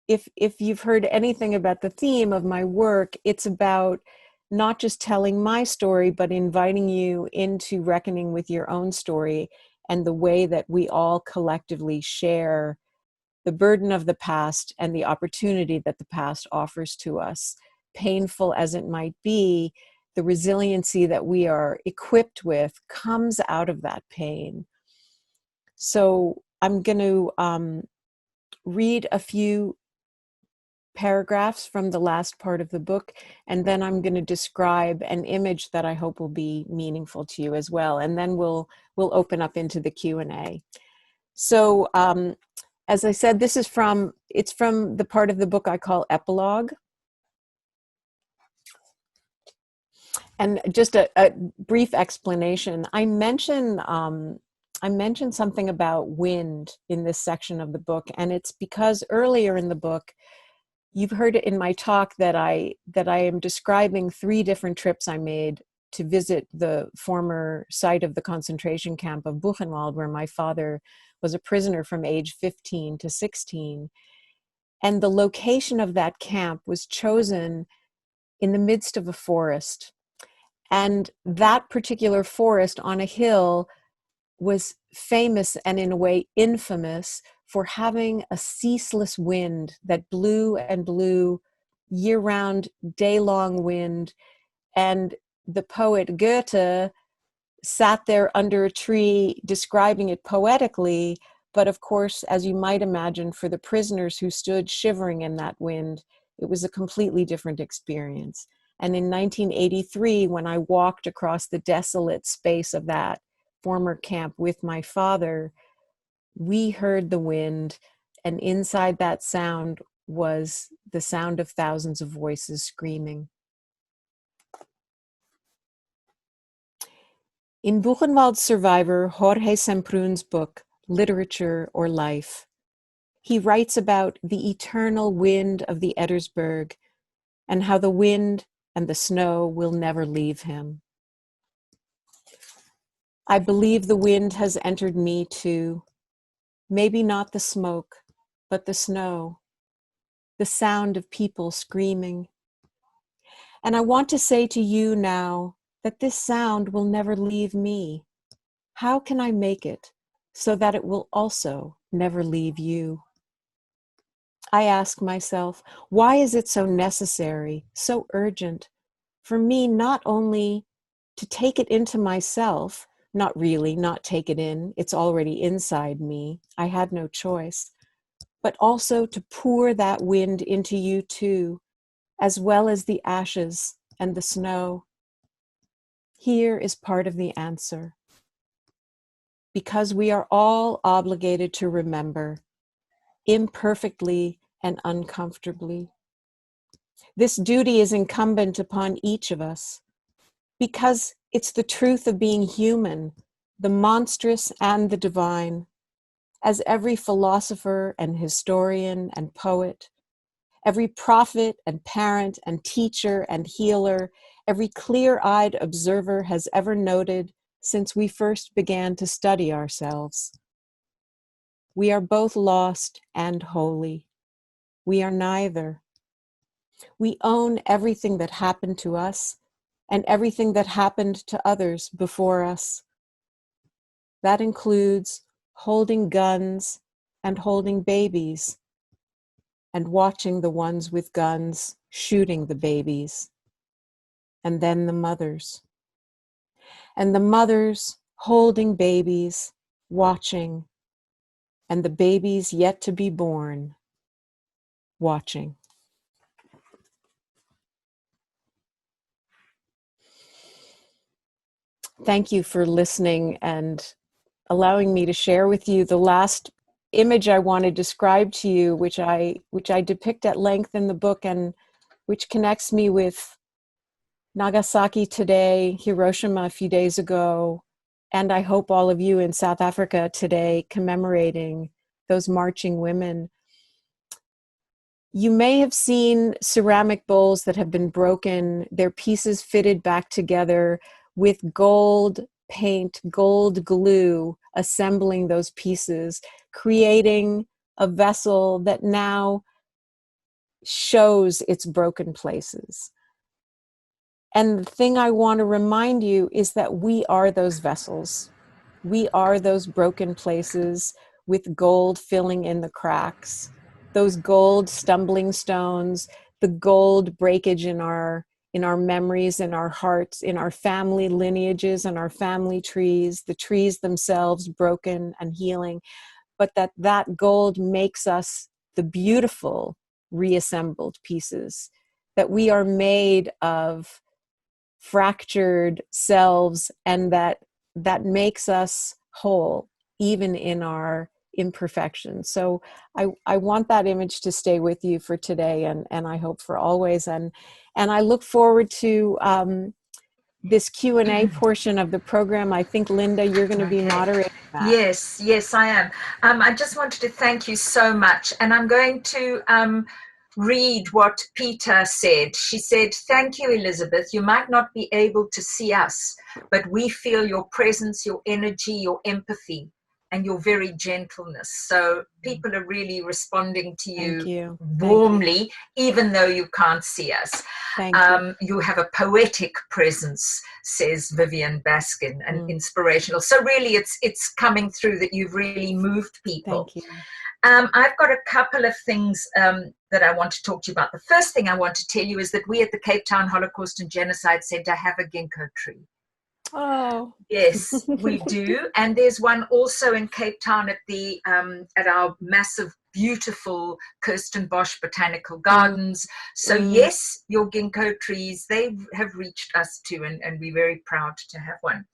if you've heard anything about the theme of my work, it's about not just telling my story, but inviting you into reckoning with your own story and the way that we all collectively share the burden of the past and the opportunity that the past offers to us. Painful as it might be, the resiliency that we are equipped with comes out of that pain. So I'm going to read a few paragraphs from the last part of the book, and then I'm going to describe an image that I hope will be meaningful to you as well, and then we'll open up into the Q&A. So as I said, it's from the part of the book I call epilogue. And just a brief explanation. I mention something about wind in this section of the book, and it's because earlier in the book, you've heard it in my talk that I am describing 3 different trips I made to visit the former site of the concentration camp of Buchenwald, where my father was a prisoner from age 15 to 16. And the location of that camp was chosen in the midst of a forest. And that particular forest on a hill was famous and in a way infamous for having a ceaseless wind that blew and blew year-round, day-long wind. And the poet Goethe sat there under a tree describing it poetically, but of course, as you might imagine, for the prisoners who stood shivering in that wind, it was a completely different experience. And in 1983, when I walked across the desolate space of that former camp with my father, we heard the wind, and inside that sound was the sound of thousands of voices screaming. In Buchenwald's survivor Jorge Semprun's book, Literature or Life, he writes about the eternal wind of the Ettersberg and how the wind and the snow will never leave him. I believe the wind has entered me too. Maybe not the smoke, but the snow, the sound of people screaming. And I want to say to you now that this sound will never leave me. How can I make it so that it will also never leave you? I ask myself, why is it so necessary, so urgent, for me not only to take it into myself, not really, not take it in, it's already inside me, I had no choice, but also to pour that wind into you too, as well as the ashes and the snow? Here is part of the answer. Because we are all obligated to remember, imperfectly and uncomfortably. This duty is incumbent upon each of us, because it's the truth of being human, the monstrous and the divine. As every philosopher and historian and poet, every prophet and parent and teacher and healer, every clear-eyed observer has ever noted since we first began to study ourselves. We are both lost and holy. We are neither. We own everything that happened to us and everything that happened to others before us. That includes holding guns and holding babies and watching the ones with guns shooting the babies, and then the mothers. And the mothers holding babies, watching, and the babies yet to be born, watching. Thank you for listening and allowing me to share with you the last image I want to describe to you, which I depict at length in the book, and which connects me with Nagasaki today, Hiroshima a few days ago, and I hope all of you in South Africa today commemorating those marching women. You may have seen ceramic bowls that have been broken, their pieces fitted back together with gold paint, gold glue, assembling those pieces, creating a vessel that now shows its broken places. And the thing I want to remind you is that we are those vessels. We are those broken places with gold filling in the cracks, those gold stumbling stones, the gold breakage in our memories, in our hearts, in our family lineages and our family trees, the trees themselves broken and healing, but that gold makes us the beautiful reassembled pieces, that we are made of fractured selves, and that makes us whole even in our imperfections. So I want that image to stay with you for today, and I hope for always, and I look forward to this Q&A portion of the program. I think, Linda, you're going to be moderating that. Yes, I am. I just wanted to thank you so much, and I'm going to read what Peter said. She said, "Thank you, Elizabeth. You might not be able to see us, but we feel your presence, your energy, your empathy, and your very gentleness." So people are really responding to you warmly, even though you can't see us. Thank you. You have a poetic presence, says Vivian Baskin, and inspirational. So really it's coming through that you've really moved people. Thank you. I've got a couple of things that I want to talk to you about. The first thing I want to tell you is that we at the Cape Town Holocaust and Genocide Center have a ginkgo tree. Oh. Yes, we do. And there's one also in Cape Town at the at our massive, beautiful Kirstenbosch Botanical Gardens. So yes, your ginkgo trees, they have reached us too, and we're very proud to have one.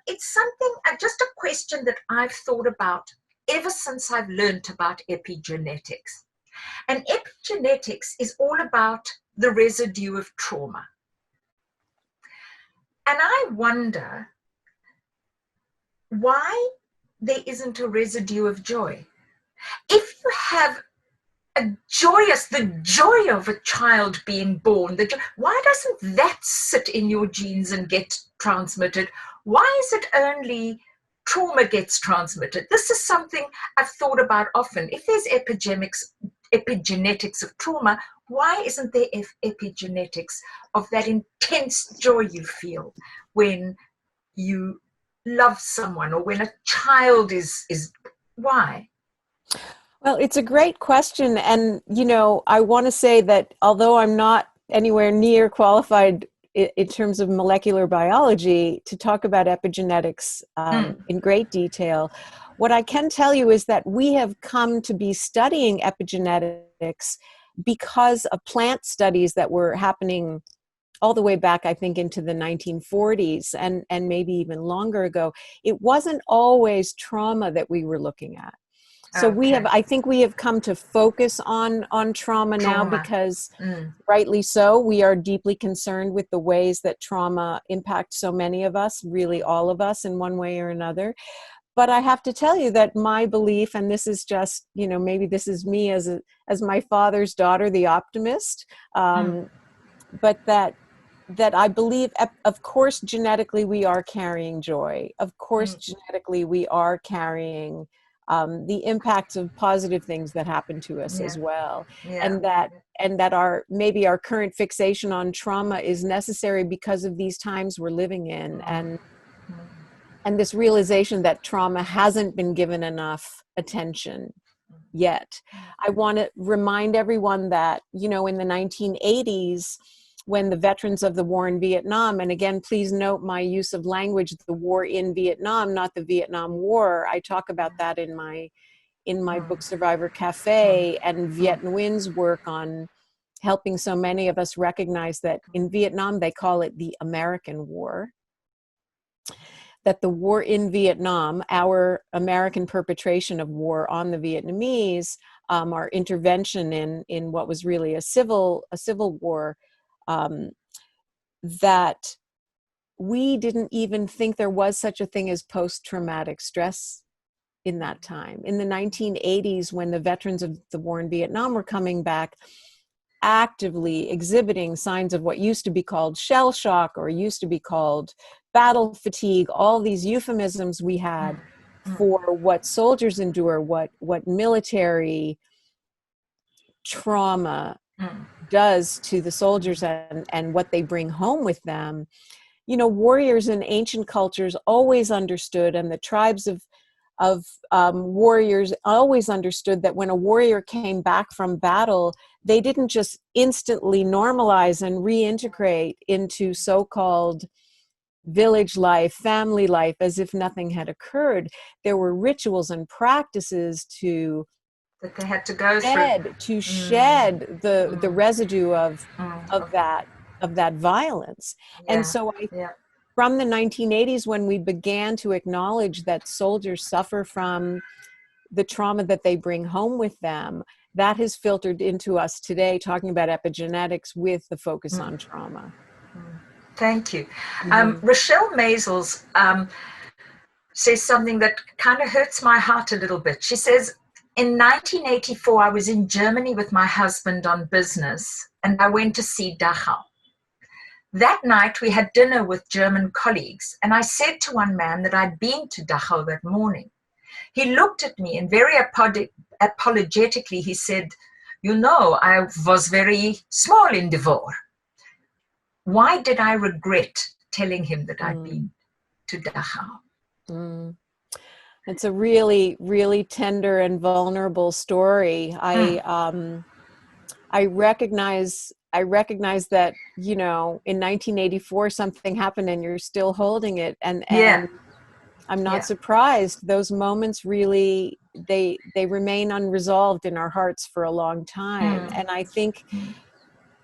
It's something, just a question that I've thought about ever since I've learned about epigenetics. And epigenetics is all about the residue of trauma. And I wonder why there isn't a residue of joy. If you have the joy of a child being born, why doesn't that sit in your genes and get transmitted? Why is it only trauma gets transmitted? This is something I've thought about often. If there's epigenetics of trauma, why isn't there epigenetics of that intense joy you feel when you love someone, or when a child is why? Well, it's a great question. And, I want to say that although I'm not anywhere near qualified in terms of molecular biology to talk about epigenetics in great detail, what I can tell you is that we have come to be studying epigenetics because of plant studies that were happening all the way back, I think, into the 1940s and maybe even longer ago. It wasn't always trauma that we were looking at. So I think we have come to focus on trauma now because rightly so, we are deeply concerned with the ways that trauma impacts so many of us, really all of us in one way or another. But I have to tell you that my belief, and this is just, maybe this is me as my father's daughter, the optimist, but that I believe, of course, genetically we are carrying joy. Of course, genetically we are carrying the impacts of positive things that happen to us as well. And that our current fixation on trauma is necessary because of these times we're living in. and this realization that trauma hasn't been given enough attention yet. I want to remind everyone that, you know, in the 1980s, when the veterans of the war in Vietnam, and again, please note my use of language, the war in Vietnam, not the Vietnam War. I talk about that in my book, Survivor CAFÉ, and Viet Nguyen's work on helping so many of us recognize that in Vietnam, they call it the American War. That the war in Vietnam, our American perpetration of war on the Vietnamese, our intervention in what was really a civil war, that we didn't even think there was such a thing as post-traumatic stress in that time. In the 1980s, when the veterans of the war in Vietnam were coming back, actively exhibiting signs of what used to be called shell shock or used to be called battle fatigue, all these euphemisms we had for what soldiers endure, what military trauma does to the soldiers and what they bring home with them. You know, warriors in ancient cultures always understood, and the tribes of warriors always understood that when a warrior came back from battle, they didn't just instantly normalize and reintegrate into so-called village life, family life, as if nothing had occurred. There were rituals and practices that they had to go through to shed the residue of that violence. And so from the 1980s, when we began to acknowledge that soldiers suffer from the trauma that they bring home with them, that has filtered into us today, talking about epigenetics with the focus on trauma. Thank you. Rochelle Maisels says something that kind of hurts my heart a little bit. She says, in 1984, I was in Germany with my husband on business, and I went to see Dachau. That night, we had dinner with German colleagues, and I said to one man that I'd been to Dachau that morning. He looked at me, and very apologetically, he said, "You know, I was very small in the war." Why did I regret telling him that I'd been to Dachau? It's a really, really tender and vulnerable story. I recognize that, you know, in 1984 something happened and you're still holding it, and I'm not surprised. Those moments really they remain unresolved in our hearts for a long time. And I think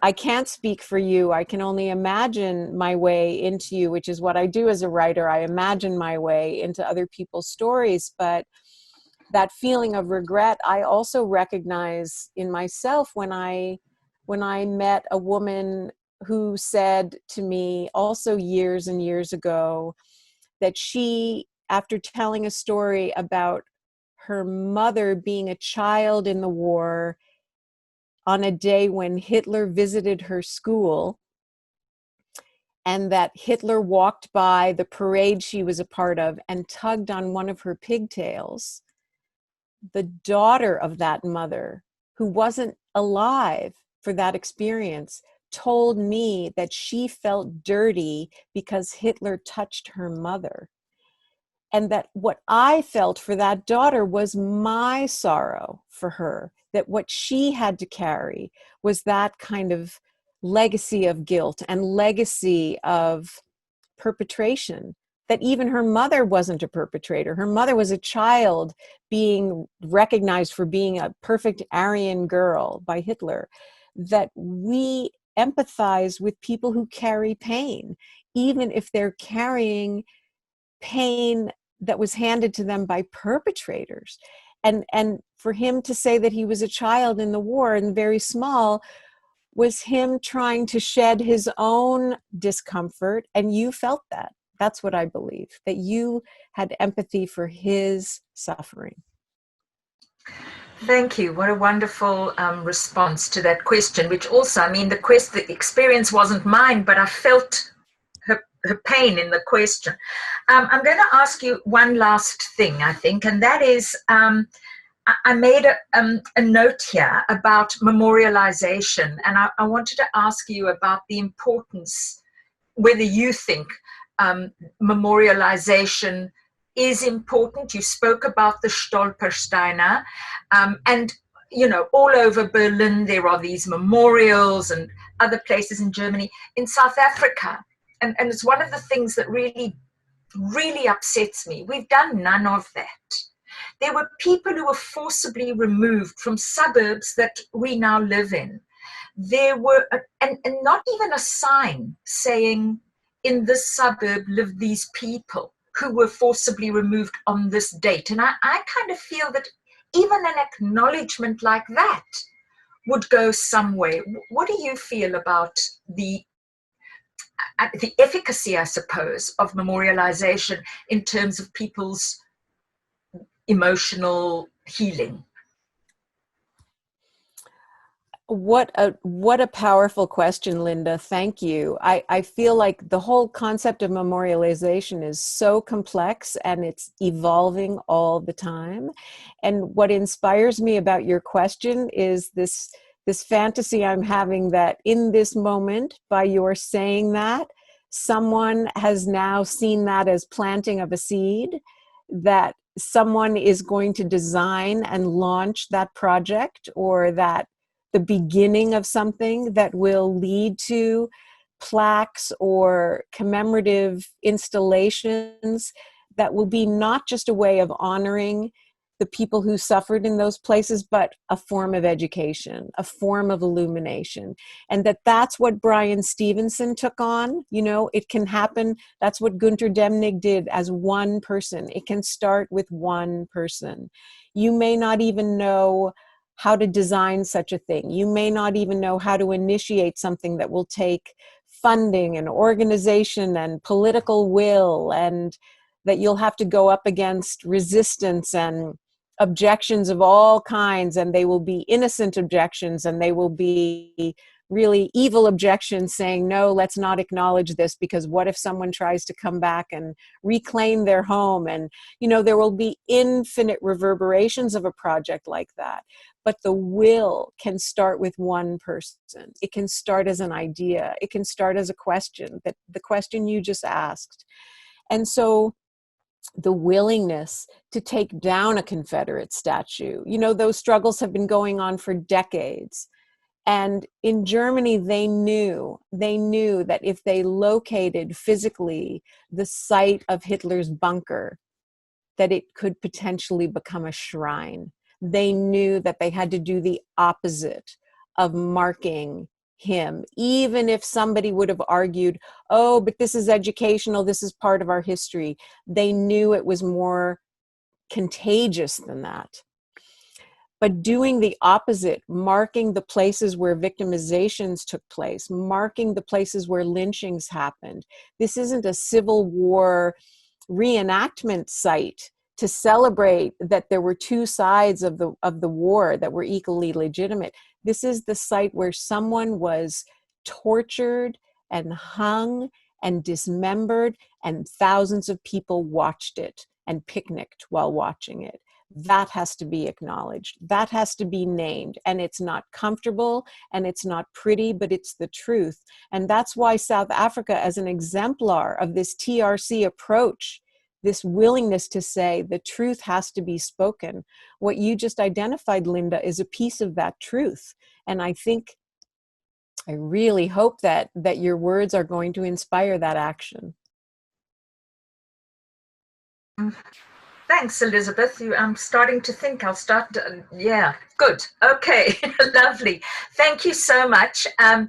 I can't speak for you. I can only imagine my way into you, which is what I do as a writer. I imagine my way into other people's stories. But that feeling of regret, I also recognize in myself when I met a woman who said to me also years and years ago that she, after telling a story about her mother being a child in the war, on a day when Hitler visited her school, and that Hitler walked by the parade she was a part of and tugged on one of her pigtails, the daughter of that mother, who wasn't alive for that experience, told me that she felt dirty because Hitler touched her mother. And that what I felt for that daughter was my sorrow for her, that what she had to carry was that kind of legacy of guilt and legacy of perpetration, that even her mother wasn't a perpetrator. Her mother was a child being recognized for being a perfect Aryan girl by Hitler, that we empathize with people who carry pain, even if they're carrying pain that was handed to them by perpetrators. And for him to say that he was a child in the war and very small was him trying to shed his own discomfort. And you felt that. That's what I believe, that you had empathy for his suffering. Thank you. What a wonderful response to that question, which also, I mean, the experience wasn't mine, but I felt her pain in the question. I'm going to ask you one last thing, I think, and that is, I made a note here about memorialization, and I wanted to ask you about the importance, whether you think memorialization is important. You spoke about the Stolpersteiner, and all over Berlin there are these memorials, and other places in Germany, in South Africa, and it's one of the things that really upsets me. We've done none of that. There were people who were forcibly removed from suburbs that we now live in. There were, and not even a sign saying, in this suburb live these people who were forcibly removed on this date. And I kind of feel that even an acknowledgement like that would go some way. What do you feel about the efficacy, I suppose, of memorialization in terms of people's emotional healing? What a powerful question, Linda. Thank you. I feel like the whole concept of memorialization is so complex and it's evolving all the time. And what inspires me about your question is this fantasy I'm having that in this moment, by your saying that, someone has now seen that as planting of a seed, that someone is going to design and launch that project, or that the beginning of something that will lead to plaques or commemorative installations that will be not just a way of honoring the people who suffered in those places, but a form of education, a form of illumination. And that's what Brian Stevenson took on. It can happen. That's what Gunter Demnig did as one person. It can start with one person. You may not even know how to design such a thing. You may not even know how to initiate something that will take funding and organization and political will, and that you'll have to go up against resistance and objections of all kinds, and they will be innocent objections, and they will be really evil objections saying, no, let's not acknowledge this, because what if someone tries to come back and reclaim their home? And, there will be infinite reverberations of a project like that. But the will can start with one person. It can start as an idea. It can start as a question, that the question you just asked. And so the willingness to take down a Confederate statue, those struggles have been going on for decades. And in Germany, they knew that if they located physically the site of Hitler's bunker, that it could potentially become a shrine. They knew that they had to do the opposite of marking him, even if somebody would have argued, oh, but this is educational, this is part of our history. They knew it was more contagious than that. But doing the opposite, marking the places where victimizations took place, marking the places where lynchings happened. This isn't a Civil War reenactment site to celebrate that there were two sides of the war that were equally legitimate. This is the site where someone was tortured and hung and dismembered, and thousands of people watched it and picnicked while watching it. That has to be acknowledged. That has to be named. And it's not comfortable and it's not pretty, but it's the truth. And that's why South Africa, as an exemplar of this TRC approach, this willingness to say the truth has to be spoken. What you just identified, Linda, is a piece of that truth. And I really hope that your words are going to inspire that action. Thanks, Elizabeth. I'm starting to think I'll start. Yeah, good. Okay, lovely. Thank you so much. There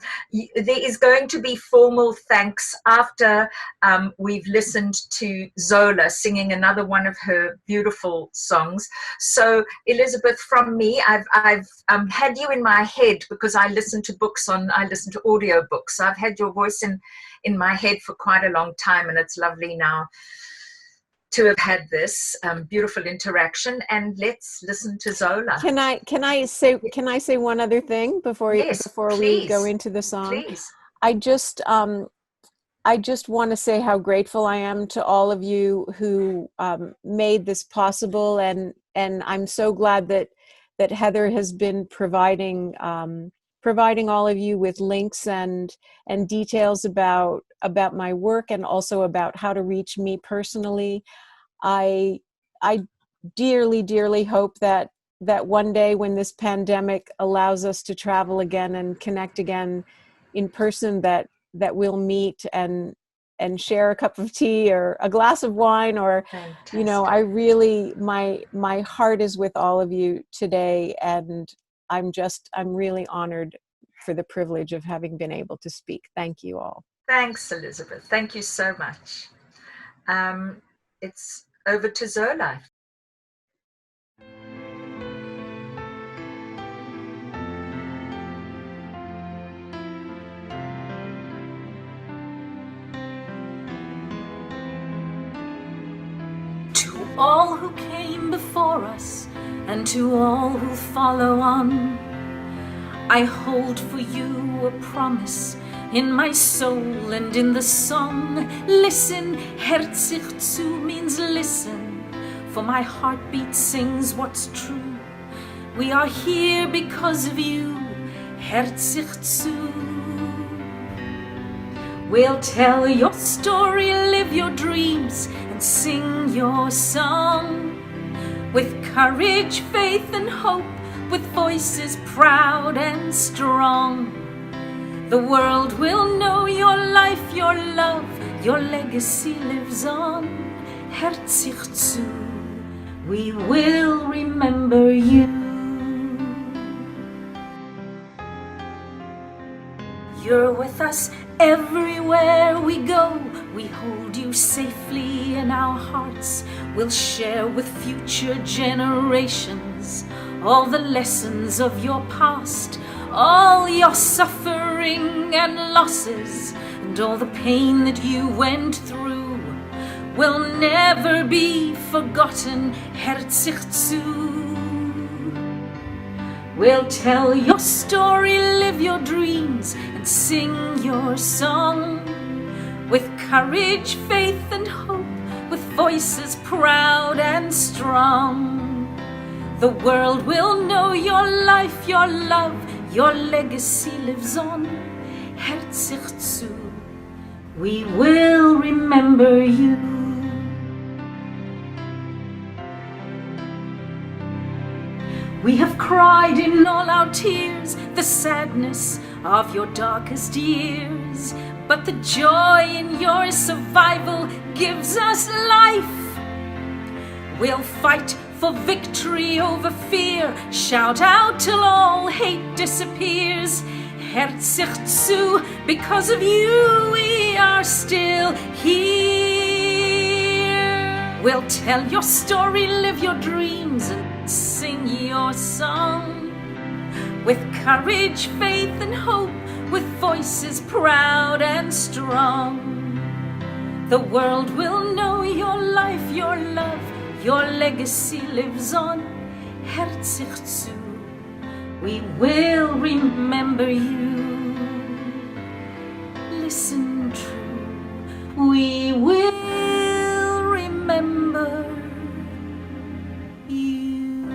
is going to be formal thanks after we've listened to Zola singing another one of her beautiful songs. So, Elizabeth, from me, I've had you in my head because I listen to audio books. I've had your voice in my head for quite a long time, and it's lovely now to have had this beautiful interaction. And let's listen to Zola. Can I say one other thing before we go into the song? Please. I just want to say how grateful I am to all of you who made this possible, and I'm so glad that Heather has been providing all of you with links and details about about my work and also about how to reach me personally. I dearly, dearly hope that one day when this pandemic allows us to travel again and connect again in person, that we'll meet and share a cup of tea or a glass of wine, or Fantastic. you know, I really, my heart is with all of you today, and I'm really honored for the privilege of having been able to speak. Thank you all. Thanks, Elizabeth. Thank you so much. It's over to Zola. To all who came before us and to all who follow on, I hold for you a promise in my soul and in the song. Listen, hört sich zu means listen, for my heartbeat sings what's true. We are here because of you, hört sich zu. We'll tell your story, live your dreams, and sing your song. With courage, faith, and hope, with voices proud and strong. The world will know your life, your love, your legacy lives on. Hört sich zu, we will remember you. You're with us everywhere we go. We hold you safely in our hearts. We'll share with future generations all the lessons of your past, all your suffering and losses, and all the pain that you went through will never be forgotten. Hört sich zu. We'll tell your story, live your dreams, and sing your song. With courage, faith, and hope, with voices proud and strong. The world will know your life, your love, your legacy lives on. Hört sich zu, we will remember you. We have cried in all our tears the sadness of your darkest years, but the joy in your survival gives us life. We'll fight for victory over fear, shout out till all hate disappears. Hört sich zu, because of you we are still here. We'll tell your story, live your dreams, and sing your song. With courage, faith, and hope, with voices proud and strong. The world will know your life, your love, your legacy lives on. Hört sich zu, we will remember you. Listen true, we will remember you.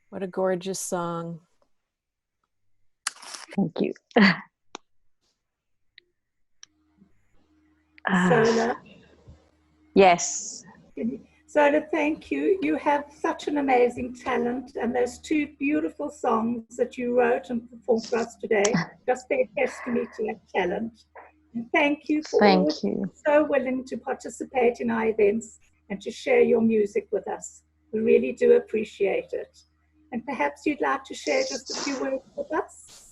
What a gorgeous song. Thank you. Zola. Yes. Zola, thank you. You have such an amazing talent, and those two beautiful songs that you wrote and performed for us today just bear testimony to that talent. And thank you for always being so willing to participate in our events and to share your music with us. We really do appreciate it. And perhaps you'd like to share just a few words with us?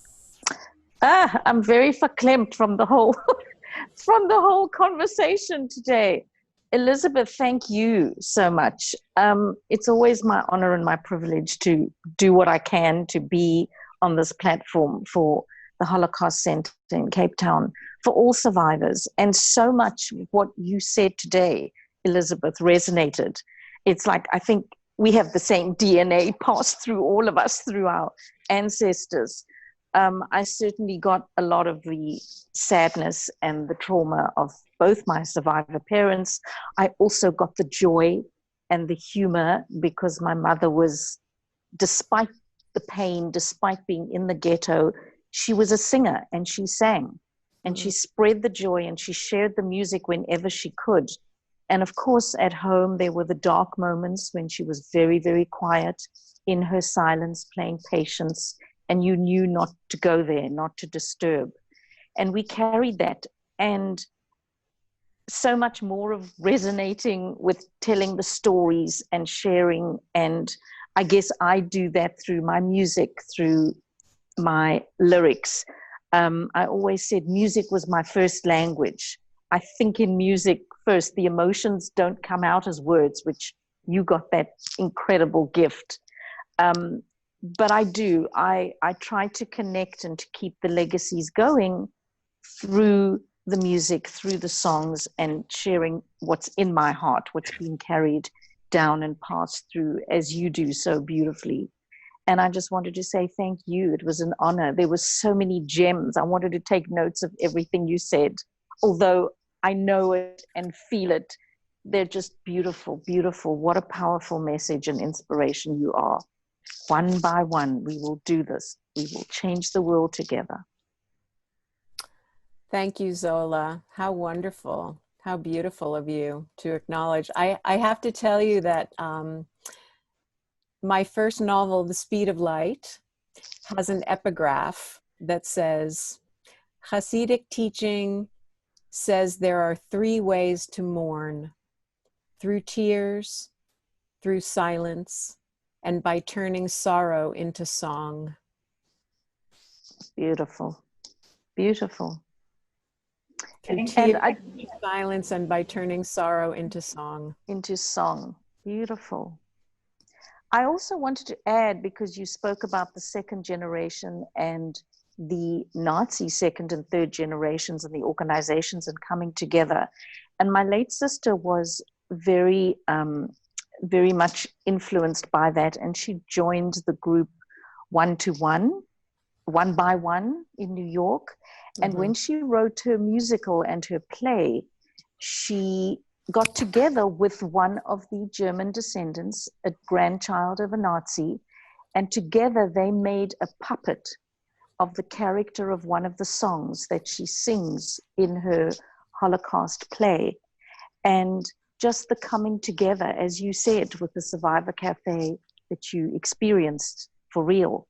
I'm very verklempt from the whole from the whole conversation today. Elizabeth, thank you so much. It's always my honor and my privilege to do what I can to be on this platform for the Holocaust Center in Cape Town, for all survivors. And so much what you said today, Elizabeth, resonated. It's like, I think we have the same DNA passed through all of us, through our ancestors. I certainly got a lot of the sadness and the trauma of both my survivor parents. I also got the joy and the humor, because my mother was, despite the pain, despite being in the ghetto, she was a singer and she sang and she spread the joy and she shared the music whenever she could. And of course, at home, there were the dark moments when she was very, very quiet in her silence, playing patience, and you knew not to go there, not to disturb. And we carried that. And so much more of resonating with telling the stories and sharing. And I guess I do that through my music, through my lyrics. I always said music was my first language. I think in music first. The emotions don't come out as words, which you got that incredible gift. But I do. I try to connect and to keep the legacies going through the music, through the songs, and sharing what's in my heart, what's being carried down and passed through, as you do so beautifully. And I just wanted to say thank you. It was an honor. There were so many gems. I wanted to take notes of everything you said, although I know it and feel it. They're just beautiful, beautiful. What a powerful message and inspiration you are. One by one, we will do this. We will change the world together. Thank you, Zola. How wonderful. How beautiful of you to acknowledge. I have to tell you that my first novel, The Speed of Light, has an epigraph that says, Hasidic teaching says there are 3 ways to mourn: through tears, through silence, and by turning sorrow into song. Beautiful, beautiful. Through tears, through silence, and by turning sorrow into song. Into song. Beautiful. I also wanted to add, because you spoke about the second generation and the Nazi second and third generations and the organizations and coming together. And my late sister was very, very much influenced by that. And she joined the group One to One, One by One in New York. And when she wrote her musical and her play, she got together with one of the German descendants, a grandchild of a Nazi, and together they made a puppet of the character of one of the songs that she sings in her Holocaust play. And just the coming together, as you said, with the Survivor Cafe that you experienced for real,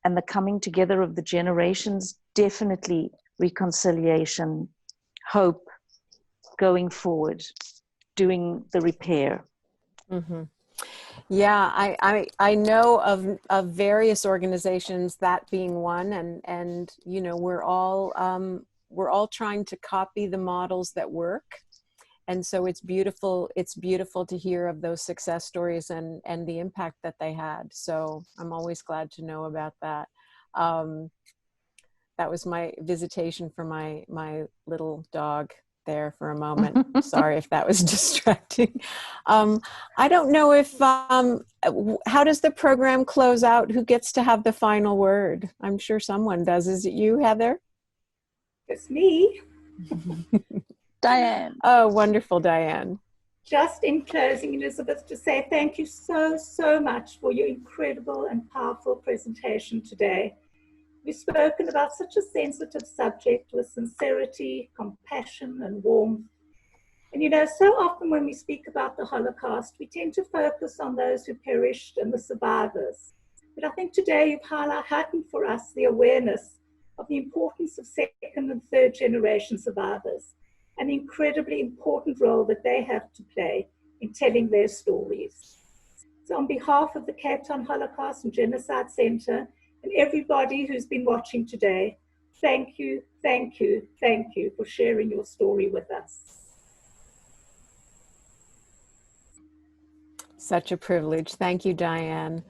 and the coming together of the generations, definitely reconciliation, hope, going forward, doing the repair. Yeah, I know of various organizations, that being one, and you know, we're all trying to copy the models that work, and so it's beautiful to hear of those success stories and the impact that they had. So I'm always glad to know about that. That was my visitation for my little dog there for a moment. Sorry if that was distracting. I don't know if, how does the program close out? Who gets to have the final word? I'm sure someone does. Is it you, Heather? It's me. Diane. Oh, wonderful, Diane. Just in closing, Elizabeth, to say thank you so much for your incredible and powerful presentation today. We've spoken about such a sensitive subject with sincerity, compassion, and warmth. And you know, so often when we speak about the Holocaust, we tend to focus on those who perished and the survivors. But I think today you've heightened for us the awareness of the importance of second and third generation survivors, and the incredibly important role that they have to play in telling their stories. So on behalf of the Cape Town Holocaust and Genocide Center, and everybody who's been watching today, thank you for sharing your story with us. Such a privilege. Thank you, Diane.